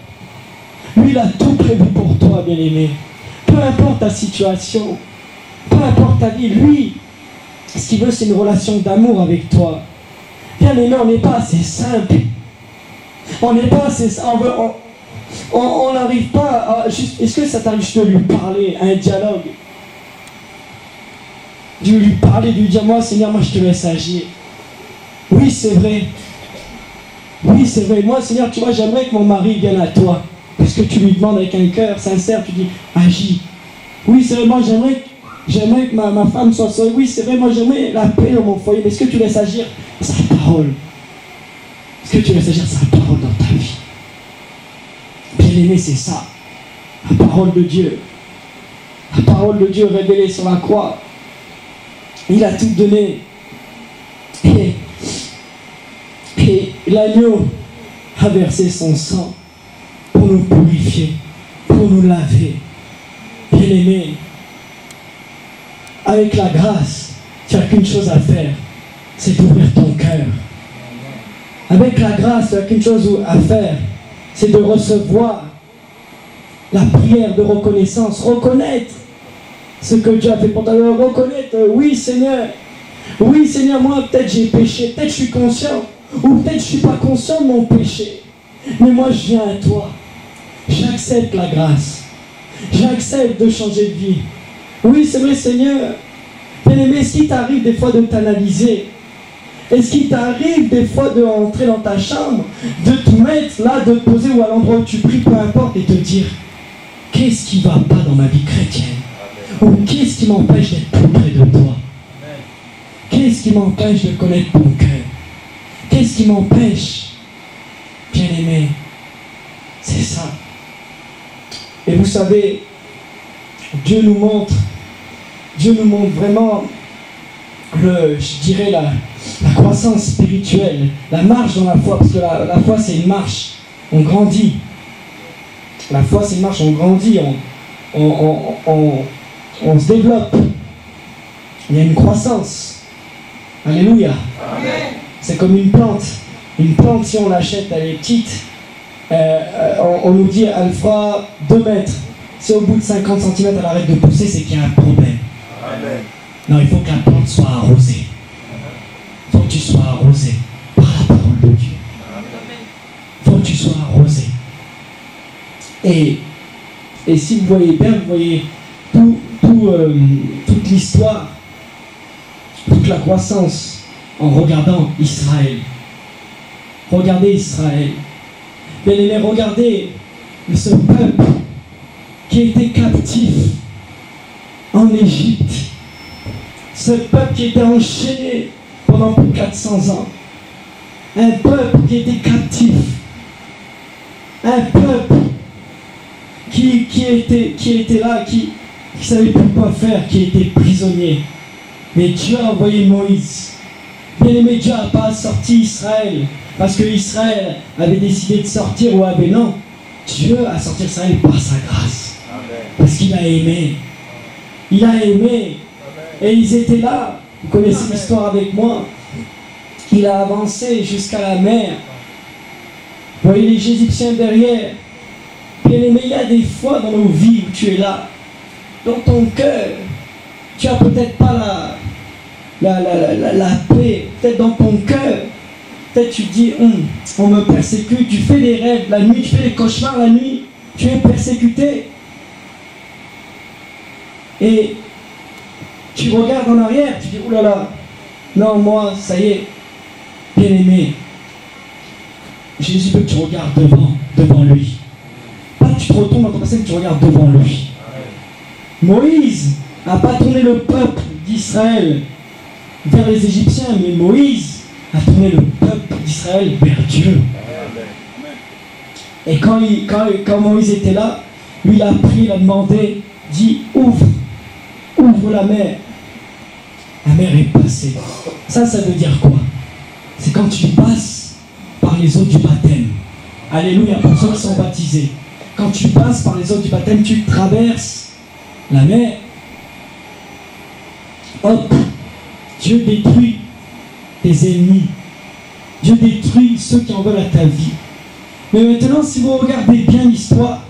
Lui, il a tout prévu pour toi, bien-aimé. Peu importe ta situation, peu importe ta vie, lui, ce qu'il veut, c'est une relation d'amour avec toi. Bien-aimé, on n'est pas assez simple. On n'est pas assez simple. On n'arrive pas à... Est-ce que ça t'arrive juste de lui parler, un dialogue? De lui parler, de lui dire, moi, Seigneur, moi, je te laisse agir. Oui, c'est vrai. Oui, c'est vrai. Moi, Seigneur, tu vois, j'aimerais que mon mari vienne à toi. Parce que tu lui demandes avec un cœur sincère, tu dis, agis. Oui, c'est vrai, moi, j'aimerais que ma femme soit sauvée. Oui, c'est vrai, moi, j'aimerais la paix dans mon foyer. Mais est-ce que tu laisses agir sa parole? Est-ce que tu laisses agir sa parole dans ta vie? Bien-aimé, c'est ça. La parole de Dieu. La parole de Dieu révélée sur la croix. Il a tout donné. Et l'agneau a versé son sang pour nous purifier, pour nous laver. Bien-aimé, avec la grâce, tu n'as qu'une chose à faire, c'est d'ouvrir ton cœur. Avec la grâce, tu n'as qu'une chose à faire, c'est de recevoir la prière de reconnaissance, reconnaître ce que Dieu a fait pour toi, reconnaître, oui Seigneur, moi peut-être j'ai péché, peut-être je suis conscient, ou peut-être je ne suis pas conscient de mon péché, mais moi je viens à toi, j'accepte la grâce, j'accepte de changer de vie. Oui, c'est vrai Seigneur, bien-aimé, est-ce qu'il t'arrive des fois de t'analyser? Est-ce qu'il t'arrive des fois de rentrer dans ta chambre, de te mettre là, de te poser ou à l'endroit où tu pries, peu importe, et te dire, qu'est-ce qui ne va pas dans ma vie chrétienne? Ou qu'est-ce qui m'empêche d'être plus près de toi? Qu'est-ce qui m'empêche de connaître ton cœur? Qu'est-ce qui m'empêche? Bien-aimé, c'est ça. Et vous savez, Dieu nous montre vraiment, je dirais, la croissance spirituelle, la marche dans la foi, parce que la foi c'est une marche, on grandit. La foi c'est une marche, on grandit, on se développe. Il y a une croissance. Alléluia. C'est comme une plante. Une plante, si on l'achète, elle est petite. On nous dit elle fera 2 mètres. Si au bout de 50 cm elle arrête de pousser, c'est qu'il y a un problème. Amen. Non, il faut que la plante soit arrosée. Il faut que tu sois arrosé par la parole de Dieu. Il faut que tu sois arrosé. Et si vous voyez bien, vous voyez toute l'histoire, toute la croissance en regardant Israël. Regardez Israël. Bien aimé, regardez ce peuple qui était captif en Égypte. Ce peuple qui était enchaîné pendant plus de 400 ans. Un peuple qui était captif. Un peuple qui était là, qui ne savait plus quoi faire, qui était prisonnier. Mais Dieu a envoyé Moïse. Bien aimé, Dieu n'a pas sorti Israël parce que Israël avait décidé de sortir ou avait non. Dieu a sorti Israël par sa grâce. Amen. Parce qu'il a aimé. Il a aimé. Amen. Et ils étaient là. Vous connaissez l'histoire avec moi. Il a avancé jusqu'à la mer. Vous voyez les Égyptiens derrière. Bien aimé, il y a des fois dans nos vies où tu es là. Dans ton cœur, tu n'as peut-être pas la paix. Peut-être dans ton cœur. Peut-être tu te dis, on me persécute. Tu fais des rêves la nuit, tu fais des cauchemars la nuit. Tu es persécuté. Et tu regardes en arrière, tu dis, oulala, non, moi, ça y est, bien aimé. Jésus veut que tu regardes devant lui. Pas que tu te retournes dans ton passé, que tu regardes devant lui. Moïse n'a pas tourné le peuple d'Israël vers les Égyptiens, mais Moïse a tourné le peuple d'Israël vers Dieu. Et quand Moïse était là, lui il a prié, il a demandé, dit, ouvre la mer. La mer est passée. Ça veut dire quoi? C'est quand tu passes par les eaux du baptême. Alléluia, pour ceux qui sont baptisés. Quand tu passes par les eaux du baptême, tu traverses la mer. Hop, Dieu détruit tes ennemis. Dieu détruit ceux qui en veulent à ta vie. Mais maintenant, si vous regardez bien l'histoire,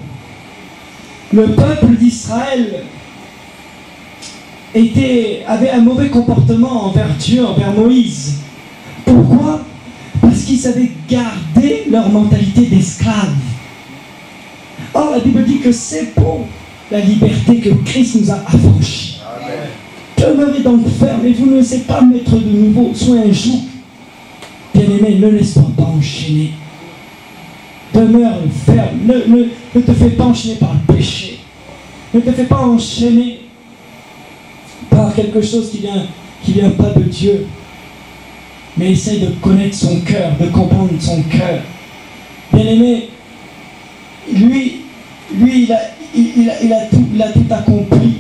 le peuple d'Israël avait un mauvais comportement envers Dieu, envers Moïse. Pourquoi? Parce qu'ils savaient garder leur mentalité d'esclaves. Or, la Bible dit que c'est pour la liberté que Christ nous a affranchis. Demeurez donc ferme et vous ne laissez pas mettre de nouveau. Sois un joug. Bien-aimé, ne laisse-toi pas enchaîner. Demeure ferme. Ne te fais pas enchaîner par le péché. Ne te fais pas enchaîner par quelque chose qui vient pas de Dieu. Mais essaye de connaître son cœur, de comprendre son cœur. Bien-aimé, lui il a tout accompli.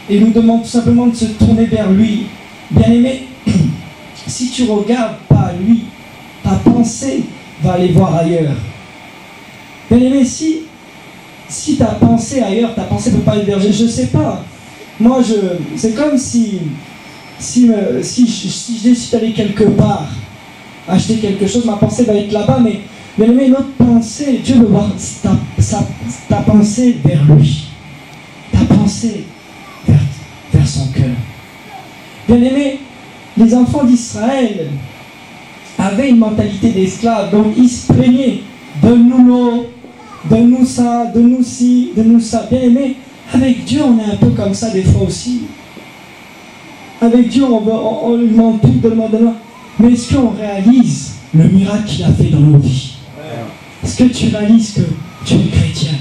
Et nous demande tout simplement de se tourner vers lui. Bien-aimé, si tu ne regardes pas à lui, ta pensée va aller voir ailleurs. Bien-aimé, si ta pensée ailleurs, ta pensée ne peut pas aller vers Dieu, je ne sais pas. Moi, c'est comme si je décide d'aller quelque part, acheter quelque chose, ma pensée va être là-bas, mais bien-aimé, notre pensée, Dieu veut voir ta pensée vers lui. Ta pensée vers son cœur. Bien-aimé, les enfants d'Israël avaient une mentalité d'esclaves, donc ils se plaignaient. Donne-nous l'eau, donne-nous ça, donne-nous ci, donne-nous ça. Bien-aimé, avec Dieu, on est un peu comme ça des fois aussi. Avec Dieu, on lui demande tout, donne-moi. Mais est-ce qu'on réalise le miracle qu'il a fait dans nos vies? Est-ce que tu réalises que tu es chrétien?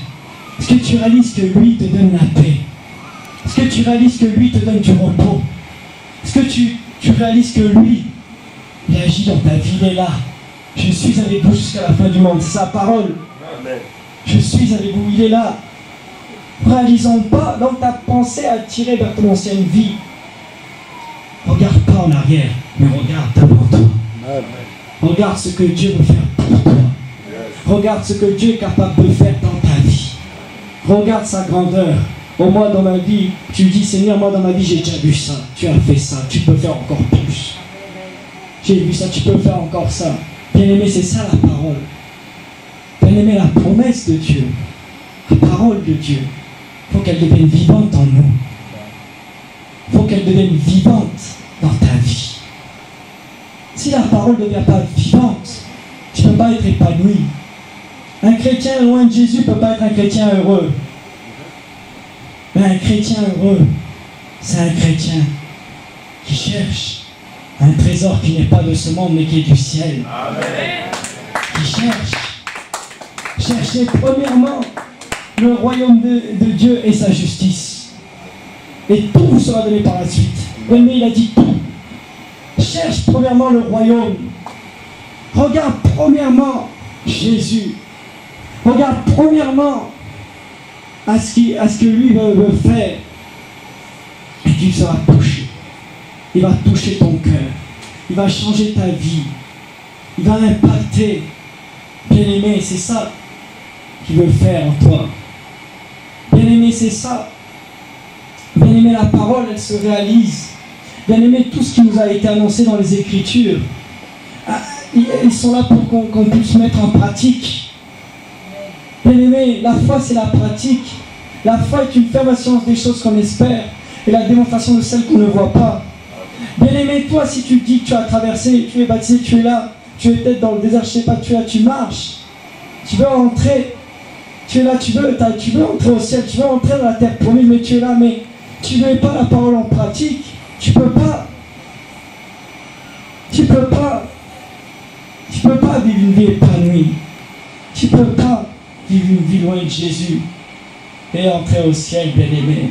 Est-ce que tu réalises que lui te donne la paix? Est-ce que tu réalises que lui te donne du repos? Est-ce que tu réalises que lui, il agit dans ta vie, il est là? Je suis avec vous jusqu'à la fin du monde, c'est sa parole. Amen. Je suis avec vous, il est là. Réalisons pas, donc ta pensée à tirer vers ton ancienne vie. Regarde pas en arrière, mais regarde devant toi. Amen. Regarde ce que Dieu veut faire pour toi. Regarde ce que Dieu est capable de faire dans ta vie. Regarde sa grandeur. Au moins dans ma vie, tu dis, Seigneur, moi dans ma vie j'ai déjà vu ça. Tu as fait ça, tu peux faire encore plus. J'ai vu ça, tu peux faire encore ça. Bien-aimé, c'est ça la parole. Bien-aimé, la promesse de Dieu. La parole de Dieu. Il faut qu'elle devienne vivante en nous. Il faut qu'elle devienne vivante dans ta vie. Si la parole ne devient pas vivante, tu ne peux pas être épanoui. Un chrétien loin de Jésus ne peut pas être un chrétien heureux. Mais un chrétien heureux, c'est un chrétien qui cherche un trésor qui n'est pas de ce monde mais qui est du ciel. Amen. Qui cherchez premièrement le royaume de Dieu et sa justice. Et tout vous sera donné par la suite. Mais il a dit tout. Cherche premièrement le royaume. Regarde premièrement Jésus. Regarde premièrement à ce que lui veut faire. Et tu seras touché. Il va toucher ton cœur. Il va changer ta vie. Il va impacter. Bien-aimé, c'est ça qu'il veut faire en toi. Bien-aimé, c'est ça. Bien-aimé, la parole, elle se réalise. Bien-aimé, tout ce qui nous a été annoncé dans les Écritures, ils sont là pour qu'on puisse mettre en pratique. Bien-aimé, la foi, c'est la pratique. La foi est une ferme assurance des choses qu'on espère et la démonstration de celles qu'on ne voit pas. Bien-aimé, toi, si tu dis que tu as traversé, tu es baptisé, tu es là, tu es peut-être dans le désert, je ne sais pas, tu es là, tu marches. Tu veux entrer, tu es là, tu veux entrer au ciel, tu veux entrer dans la terre promise, mais tu es là, mais tu ne mets pas la parole en pratique. Tu peux pas. Tu peux pas. Tu peux pas vivre une vie épanouie. Tu peux pas vivre une vie loin de Jésus et entrer au ciel, bien-aimé.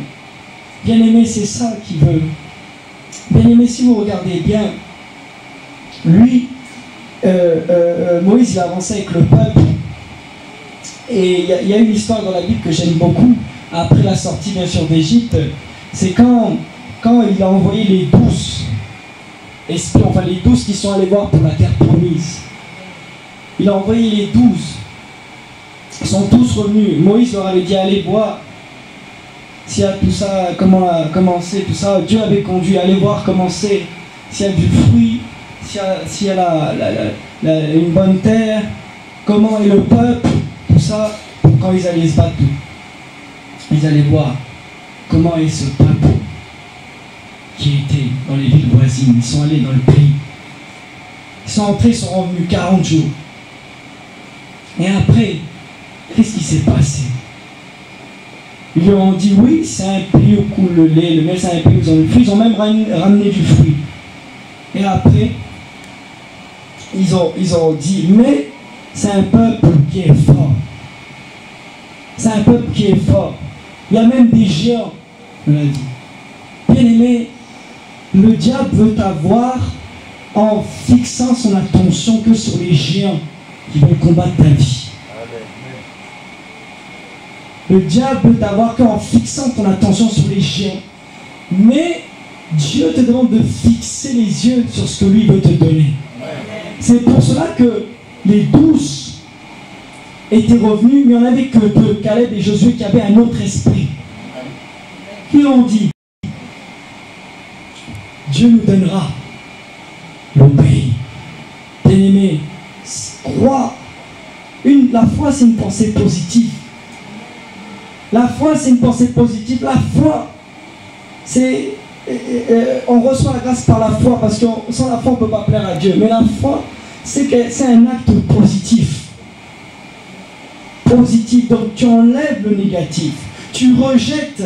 Bien-aimé, c'est ça qu'il veut. Bien-aimé, si vous regardez bien, lui, Moïse, il a avancé avec le peuple. Et il y a une histoire dans la Bible que j'aime beaucoup, après la sortie bien sûr d'Égypte, c'est quand il a envoyé les 12 espions, enfin les 12 qui sont allés voir pour la terre promise. Il a envoyé les 12. Ils sont tous revenus. Moïse leur avait dit allez voir s'il y a tout ça, comment c'est, tout ça. Dieu avait conduit, allez voir comment c'est, s'il y a du fruit, s'il y a une bonne terre, comment est le peuple, tout ça, quand ils allaient se battre. Ils allaient voir comment est ce peuple qui était dans les villes voisines. Ils sont allés dans le pays. Ils sont entrés, ils sont revenus 40 jours. Et après, qu'est-ce qui s'est passé? Ils leur ont dit oui, c'est un pays où coule le lait, le miel, c'est un pays où ils ont le fruit. Ils ont même ramené du fruit. Et après, ils ont dit, mais c'est un peuple qui est fort. C'est un peuple qui est fort. Il y a même des géants, on l'a dit. Bien-aimé, le diable veut t'avoir en fixant son attention que sur les géants qui vont combattre ta vie. Le diable veut t'avoir qu'en fixant ton attention sur les géants. Mais Dieu te demande de fixer les yeux sur ce que lui veut te donner. C'est pour cela que les 12 étaient revenus, mais il n'y en avait que 2, Caleb et Josué, qui avaient un autre esprit. Qui ont dit, Dieu nous donnera le pays. Bien-aimé, crois. La foi, c'est une pensée positive. La foi, c'est une pensée positive. La foi, c'est... on reçoit la grâce par la foi, parce que sans la foi, on ne peut pas plaire à Dieu. Mais la foi, c'est un acte positif. Positif, donc tu enlèves le négatif. Tu rejettes.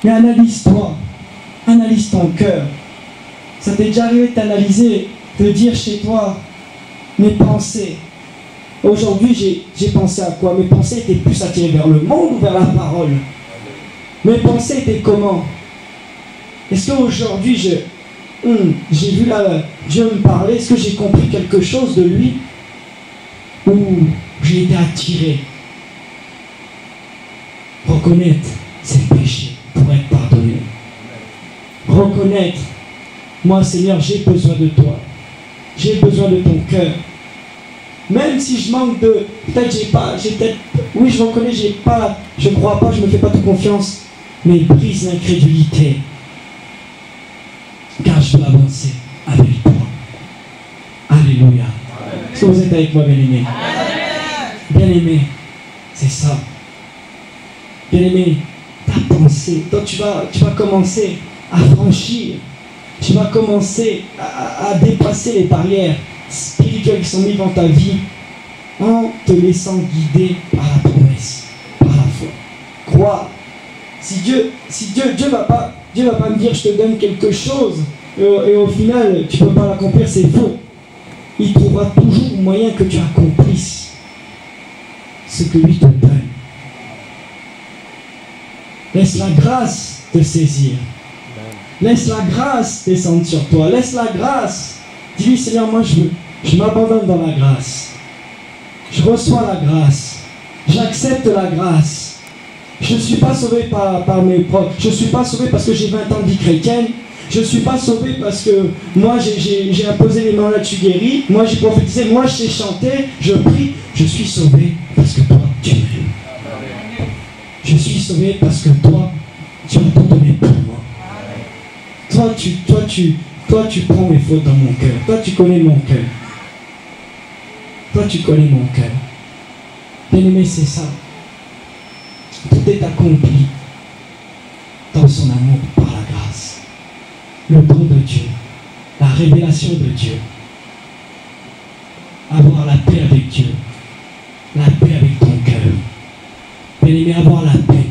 Mais analyse-toi. Analyse ton cœur. Ça t'est déjà arrivé de t'analyser, de dire chez toi, mes pensées. Aujourd'hui, j'ai pensé à quoi? Mes pensées étaient plus attirées vers le monde ou vers la parole? Mes pensées étaient comment? Est-ce qu'aujourd'hui, j'ai vu Dieu me parler? Est-ce que j'ai compris quelque chose de lui? Ou j'ai été attiré? Reconnaître ses péchés pour être pardonné. Reconnaître, moi Seigneur, j'ai besoin de toi. J'ai besoin de ton cœur. Même si je manque de... oui, je reconnais, je ne crois pas, je ne me fais pas de confiance. Mais brise l'incrédulité. Car je dois avancer avec toi. Alléluia. Est-ce que vous êtes avec moi, bien-aimé? Bien-aimé, c'est ça. Bien-aimé, ta pensée, toi tu vas commencer à franchir. Tu vas commencer à dépasser les barrières spirituelles qui sont mises dans ta vie. en te laissant guider par la promesse, par la foi. Crois. Si Dieu va pas me dire je te donne quelque chose et au final tu ne peux pas l'accomplir, c'est faux. Il trouvera toujours moyen que tu accomplisses ce que lui te donne. Laisse la grâce te saisir. Laisse la grâce descendre sur toi. Laisse la grâce. Dis-lui, Seigneur, moi je m'abandonne dans la grâce. Je reçois la grâce. J'accepte la grâce. Je ne suis pas sauvé par mes propres. Je ne suis pas sauvé parce que j'ai 20 ans de vie chrétienne. Je ne suis pas sauvé parce que moi j'ai imposé les mains là-dessus guéri. Moi j'ai prophétisé. Moi je sais chanter. Je prie. Je suis sauvé parce que toi tu m'aimes. Je suis sauvé parce que toi tu as tout donné pour moi. Toi tu prends mes fautes dans mon cœur. Toi tu connais mon cœur. Toi tu connais mon cœur. Bien-aimé, c'est ça. Tout est accompli dans son amour par la grâce. Le don de Dieu, la révélation de Dieu. Avoir la paix avec Dieu, la paix avec ton cœur. Bien-aimé, avoir la paix.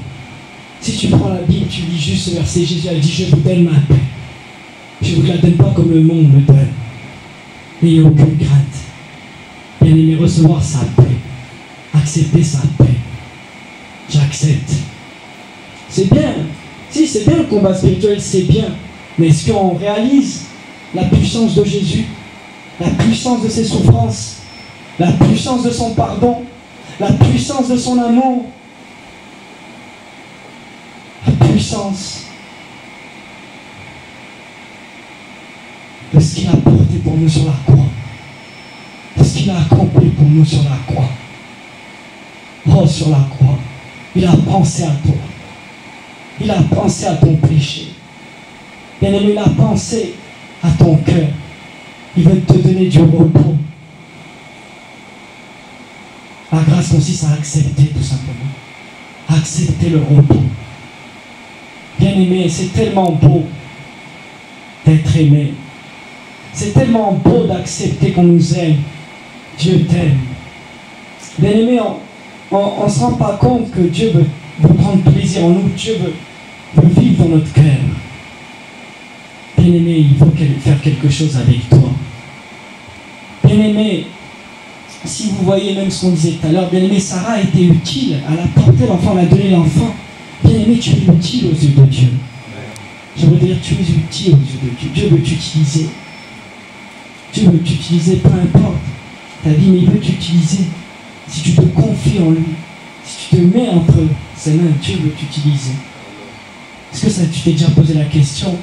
Si tu prends la Bible, tu lis juste ce verset, Jésus a dit, je vous donne ma paix. Je ne vous la donne pas comme le monde me donne. N'ayez aucune crainte. Bien-aimé, recevoir sa paix. Accepter sa paix. J'accepte. C'est bien. Si, c'est bien le combat spirituel, c'est bien. Mais est-ce qu'on réalise la puissance de Jésus, la puissance de ses souffrances, la puissance de son pardon, la puissance de son amour, la puissance de ce qu'il a porté pour nous sur la croix, de ce qu'il a accompli pour nous sur la croix. Oh, sur la croix, il a pensé à toi. Il a pensé à ton péché. Bien-aimé, il a pensé à ton cœur. Il veut te donner du repos. La grâce consiste à accepter tout simplement. Accepter le repos. Bien-aimé, c'est tellement beau d'être aimé. C'est tellement beau d'accepter qu'on nous aime. Dieu t'aime. Bien-aimé, on ne se rend pas compte que Dieu veut prendre plaisir en nous. Dieu veut vivre dans notre cœur. Bien-aimé, il faut faire quelque chose avec toi. Bien-aimé, si vous voyez même ce qu'on disait tout à l'heure, bien-aimé, Sarah a été utile. Elle a porté l'enfant, elle a donné l'enfant. Bien-aimé, tu es utile aux yeux de Dieu. Je veux dire, tu es utile aux yeux de Dieu. Dieu veut t'utiliser. Dieu veut t'utiliser, peu importe ta vie, mais il veut t'utiliser. Si tu te confies en lui, si tu te mets entre ses mains, Dieu veut t'utiliser. Est-ce que tu t'es déjà posé la question,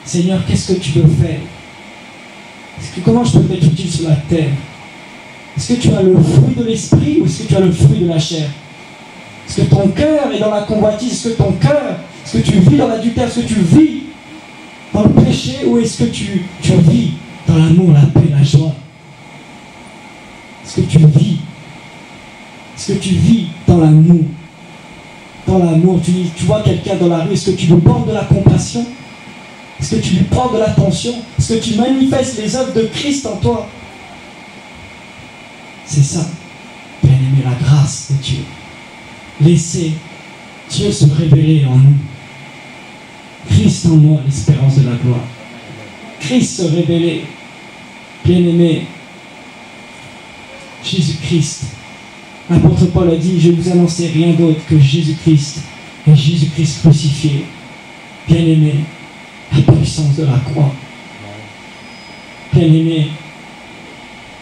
Seigneur, qu'est-ce que tu veux faire? Comment je peux être utile sur la terre? Est-ce que tu as le fruit de l'esprit ou est-ce que tu as le fruit de la chair? Est-ce que ton cœur est dans la convoitise? Est-ce que ton cœur, est-ce que tu vis dans l'adultère? Est-ce que tu vis dans le péché ou est-ce que tu vis dans l'amour, la paix, la joie? Est-ce que tu vis? Est-ce que tu vis dans l'amour? Dans l'amour, tu vois quelqu'un dans la rue, est-ce que tu lui portes de la compassion? Est-ce que tu lui portes de l'attention? Est-ce que tu manifestes les œuvres de Christ en toi? C'est ça, bien-aimé, la grâce de Dieu. Laissez Dieu se révéler en nous. Christ en moi, l'espérance de la gloire. Christ se révéler. Bien-aimé, Jésus-Christ. L'apôtre Paul a dit, je vous annonçais rien d'autre que Jésus-Christ et Jésus-Christ crucifié. Bien-aimé, la puissance de la croix. Bien-aimé,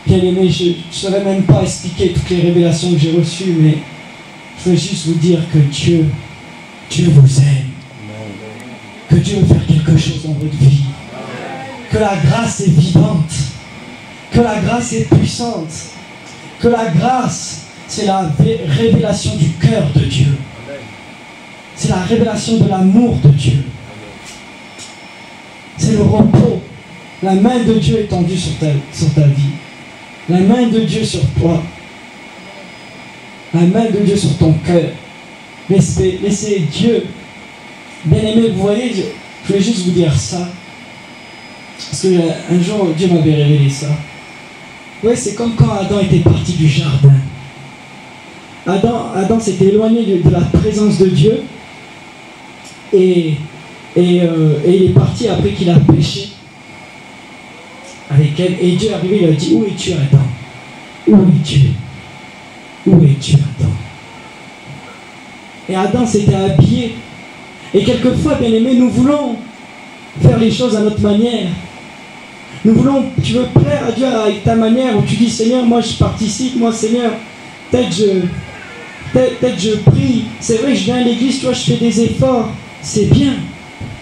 je ne saurais même pas expliquer toutes les révélations que j'ai reçues, mais je veux juste vous dire que Dieu vous aime. Que Dieu veut faire quelque chose dans votre vie. Que la grâce est vivante. Que la grâce est puissante. Que la grâce, c'est la révélation du cœur de Dieu. C'est la révélation de l'amour de Dieu. C'est le repos. La main de Dieu étendue sur ta vie. La main de Dieu sur toi. La main de Dieu sur ton cœur. Laissez Dieu. Bien-aimé, vous voyez, je voulais juste vous dire ça. Parce qu'un jour, Dieu m'avait révélé ça. Ouais, c'est comme quand Adam était parti du jardin. Adam s'était éloigné de la présence de Dieu et il est parti après qu'il a péché avec elle. Et Dieu est arrivé, il a dit: où es-tu, Adam? Où es-tu? Où es-tu, Adam? Et Adam s'était habillé. Et quelquefois, bien aimé, nous voulons faire les choses à notre manière. Nous voulons, tu veux plaire à Dieu avec ta manière, où tu dis: Seigneur, moi je participe, moi Seigneur, peut-être je prie. C'est vrai que je viens à l'église, tu vois, je fais des efforts. C'est bien.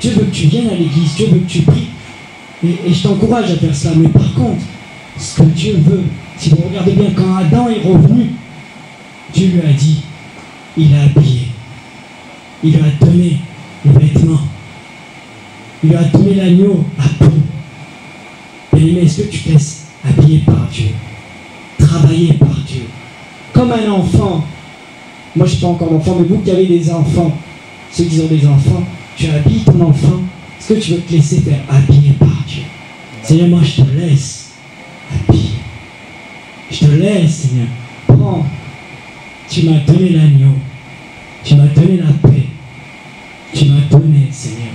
Dieu veut que tu viennes à l'église, Dieu veut que tu pries. Et je t'encourage à faire cela. Mais par contre, ce que Dieu veut, si vous regardez bien, quand Adam est revenu, Dieu lui a dit, il l'a habillé. Il lui a donné les vêtements. Il lui a donné l'agneau à peau. Bien-aimé, est-ce que tu te laisses habiller par Dieu? Travailler par Dieu. Comme un enfant. Moi, je ne suis pas encore enfant, mais vous qui avez des enfants, ceux qui ont des enfants, tu habilles ton enfant. Est-ce que tu veux te laisser faire habiller par Dieu? Seigneur, moi, je te laisse habiller. Je te laisse, Seigneur. Prends. Tu m'as donné l'agneau. Tu m'as donné la paix. Tu m'as donné, Seigneur.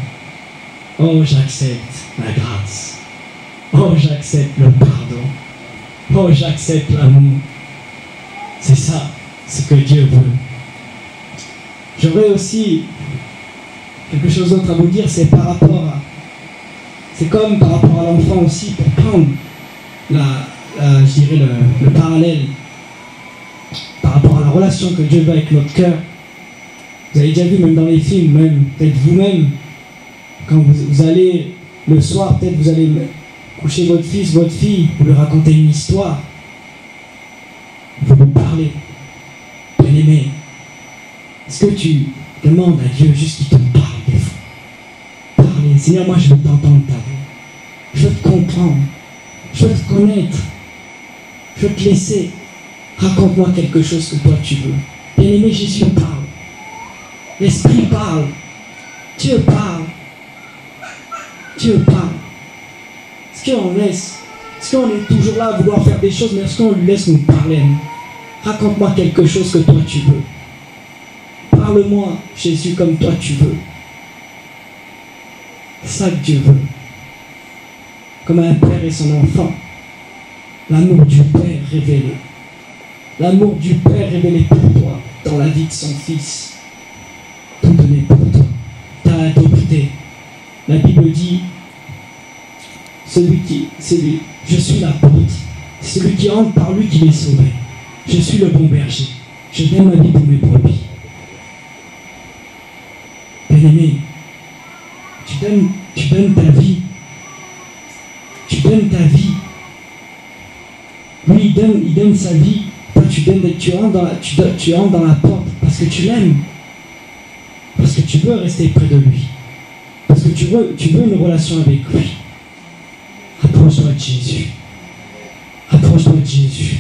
Oh, j'accepte la grâce. Oh, j'accepte le pardon. Oh, j'accepte l'amour. C'est ça, ce que Dieu veut. J'aurais aussi quelque chose d'autre à vous dire, c'est par rapport à... C'est comme par rapport à l'enfant aussi, pour prendre je dirais le parallèle par rapport à la relation que Dieu veut avec notre cœur. Vous avez déjà vu, même dans les films, même peut-être vous-même, quand vous allez le soir, peut-être vous allez coucher votre fils, votre fille, vous lui racontez une histoire, vous lui parlez. Bien-aimé, est-ce que tu demandes à Dieu juste qu'il te parle des fois? Parlez, Seigneur, moi je veux t'entendre ta voix. Je veux te comprendre. Je veux te connaître. Je veux te laisser. Raconte-moi quelque chose que toi tu veux. Bien-aimé, Jésus parle. L'Esprit parle. Dieu parle. Dieu parle. Est-ce qu'on laisse? Est-ce qu'on est toujours là à vouloir faire des choses, mais est-ce qu'on lui laisse nous parler? Raconte-moi quelque chose que toi tu veux. Parle-moi, Jésus, comme toi tu veux. C'est ça que Dieu veut. Comme un père et son enfant. L'amour du Père révélé. L'amour du Père révélé pour toi dans la vie de son Fils. Tout donné pour toi. T'as adopté. La Bible dit, je suis la porte. Celui qui entre par lui qui est sauvé. Je suis le bon berger. Je donne ma vie pour mes brebis. Bien-aimé, tu donnes ta vie. Tu donnes ta vie. Lui, il donne sa vie. Toi, tu entres dans la porte parce que tu l'aimes. Parce que tu veux rester près de lui. Parce que tu veux une relation avec lui. Approche-toi de Jésus. Approche-toi de Jésus.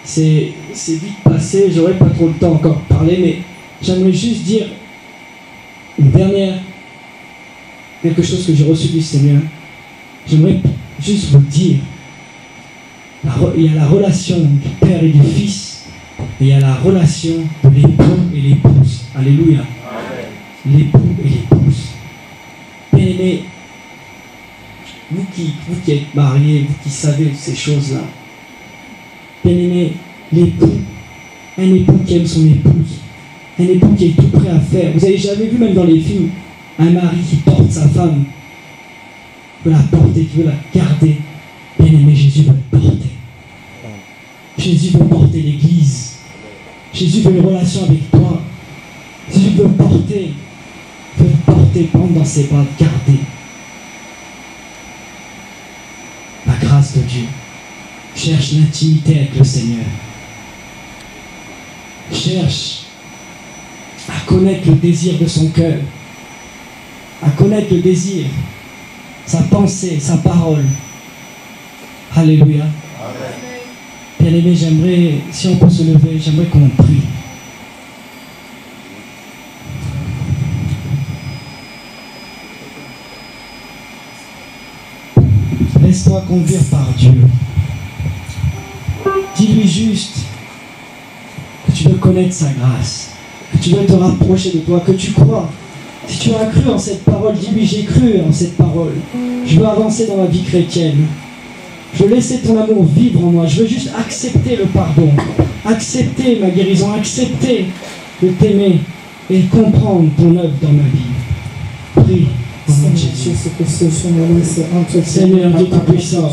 C'est vite passé, j'aurais pas trop le temps encore de parler, mais j'aimerais juste dire une dernière, quelque chose que j'ai reçu du Seigneur. J'aimerais juste vous dire, il y a la relation du Père et du Fils, et il y a la relation de l'époux et l'épouse. Alléluia. L'époux et l'épouse. Bien-aimés, vous qui êtes mariés, vous qui savez ces choses-là, bien-aimés, l'époux, un époux qui aime son épouse, un époux qui est tout prêt à faire. Vous avez jamais vu, même dans les films, un mari qui porte sa femme, qui veut la porter, qui veut la garder. Bien-aimé, Jésus veut le porter. Jésus veut porter l'Église. Jésus veut une relation avec toi. Jésus veut porter, prendre dans ses bras, garder. La grâce de Dieu. Cherche l'intimité avec le Seigneur. Cherche à connaître le désir de son cœur. À connaître le désir, sa pensée, sa parole. Alléluia. Bien-aimé, j'aimerais, si on peut se lever, j'aimerais qu'on prie. Laisse-toi conduire par Dieu. Dis-lui juste que tu veux connaître sa grâce, que tu veux te rapprocher de toi, que tu crois. Si tu as cru en cette parole, dis-lui j'ai cru en cette parole. Je veux avancer dans ma vie chrétienne. Je veux laisser ton amour vivre en moi. Je veux juste accepter le pardon, accepter ma guérison, accepter de t'aimer et comprendre ton œuvre dans ma vie. Prie au nom de Jésus. Seigneur Dieu Tout-Puissant.